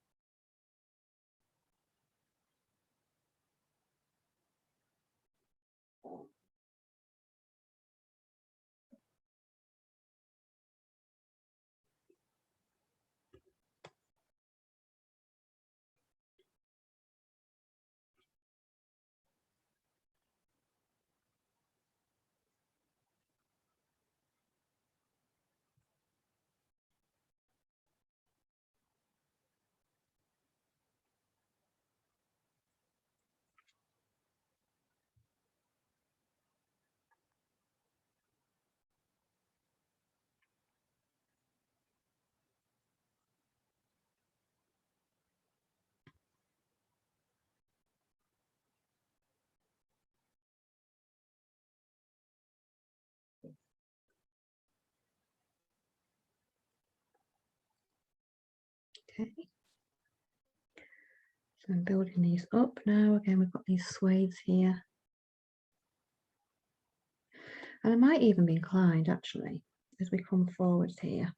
Okay. So I'm building these up now. Again, we've got these swathes here. And I might even be inclined, actually, as we come forwards here,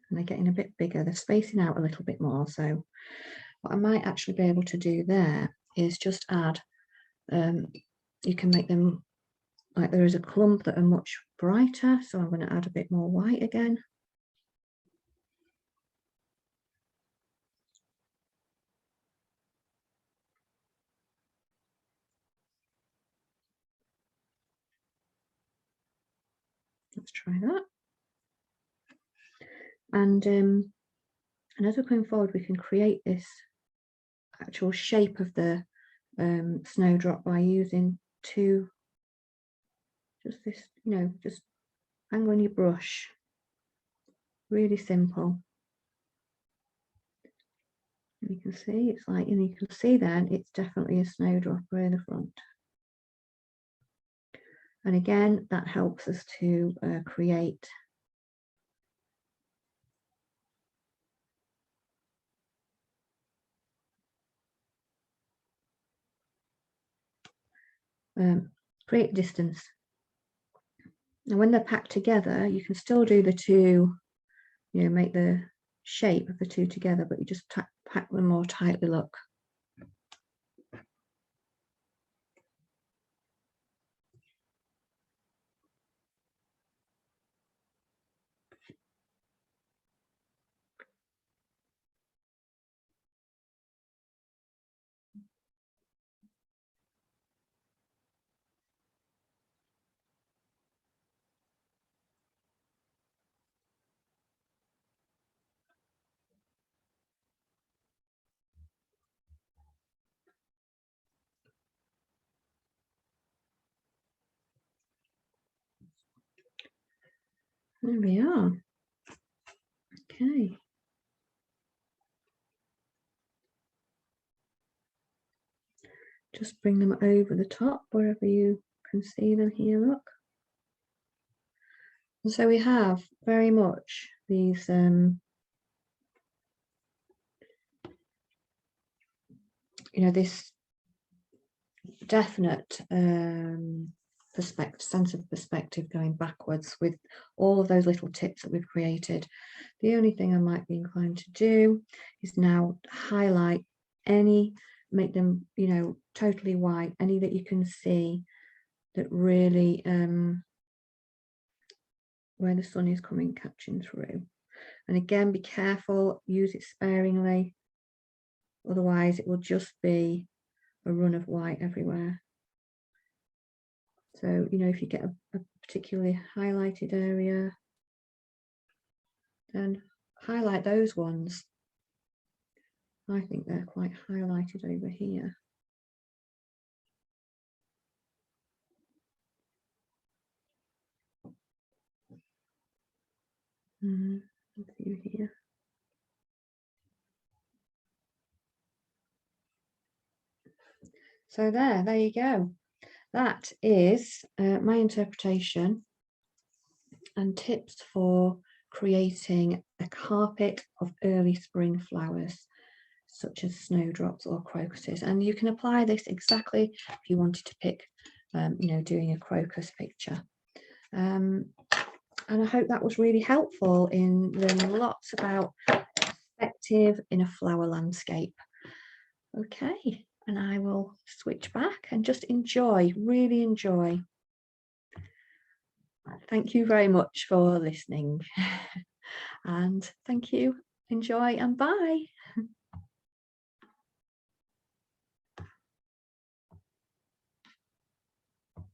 and they're getting a bit bigger, they're spacing out a little bit more. So what I might actually be able to do there is just add, you can make them like there is a clump that are much brighter. So I'm going to add a bit more white again. Let's try that. And as we're going forward, we can create this actual shape of the snowdrop by using just this, you know, just hang on your brush. Really simple. And you can see it's like, you know, you can see then it's definitely a snowdrop in the front. And again, that helps us to create distance. Now when they're packed together, you can still do the two, you know, make the shape of the two together, but you just pack them more tightly, look. There we are. Okay. Just bring them over the top wherever you can see them here, look. And so we have very much these this definite sense of perspective going backwards with all of those little tips that we've created. The only thing I might be inclined to do is now highlight any, make them, totally white, any that you can see that really where the sun is catching through. And again, be careful, use it sparingly, otherwise it will just be a run of white everywhere. So, if you get a particularly highlighted area, then highlight those ones. I think they're quite highlighted over here. A few here. So there you go. That is my interpretation and tips for creating a carpet of early spring flowers, such as snowdrops or crocuses. And you can apply this exactly if you wanted to pick, doing a crocus picture. And I hope that was really helpful in learning lots about perspective in a flower landscape. Okay, and I will switch back and just enjoy, really enjoy. Thank you very much for listening. And thank you, enjoy, and bye.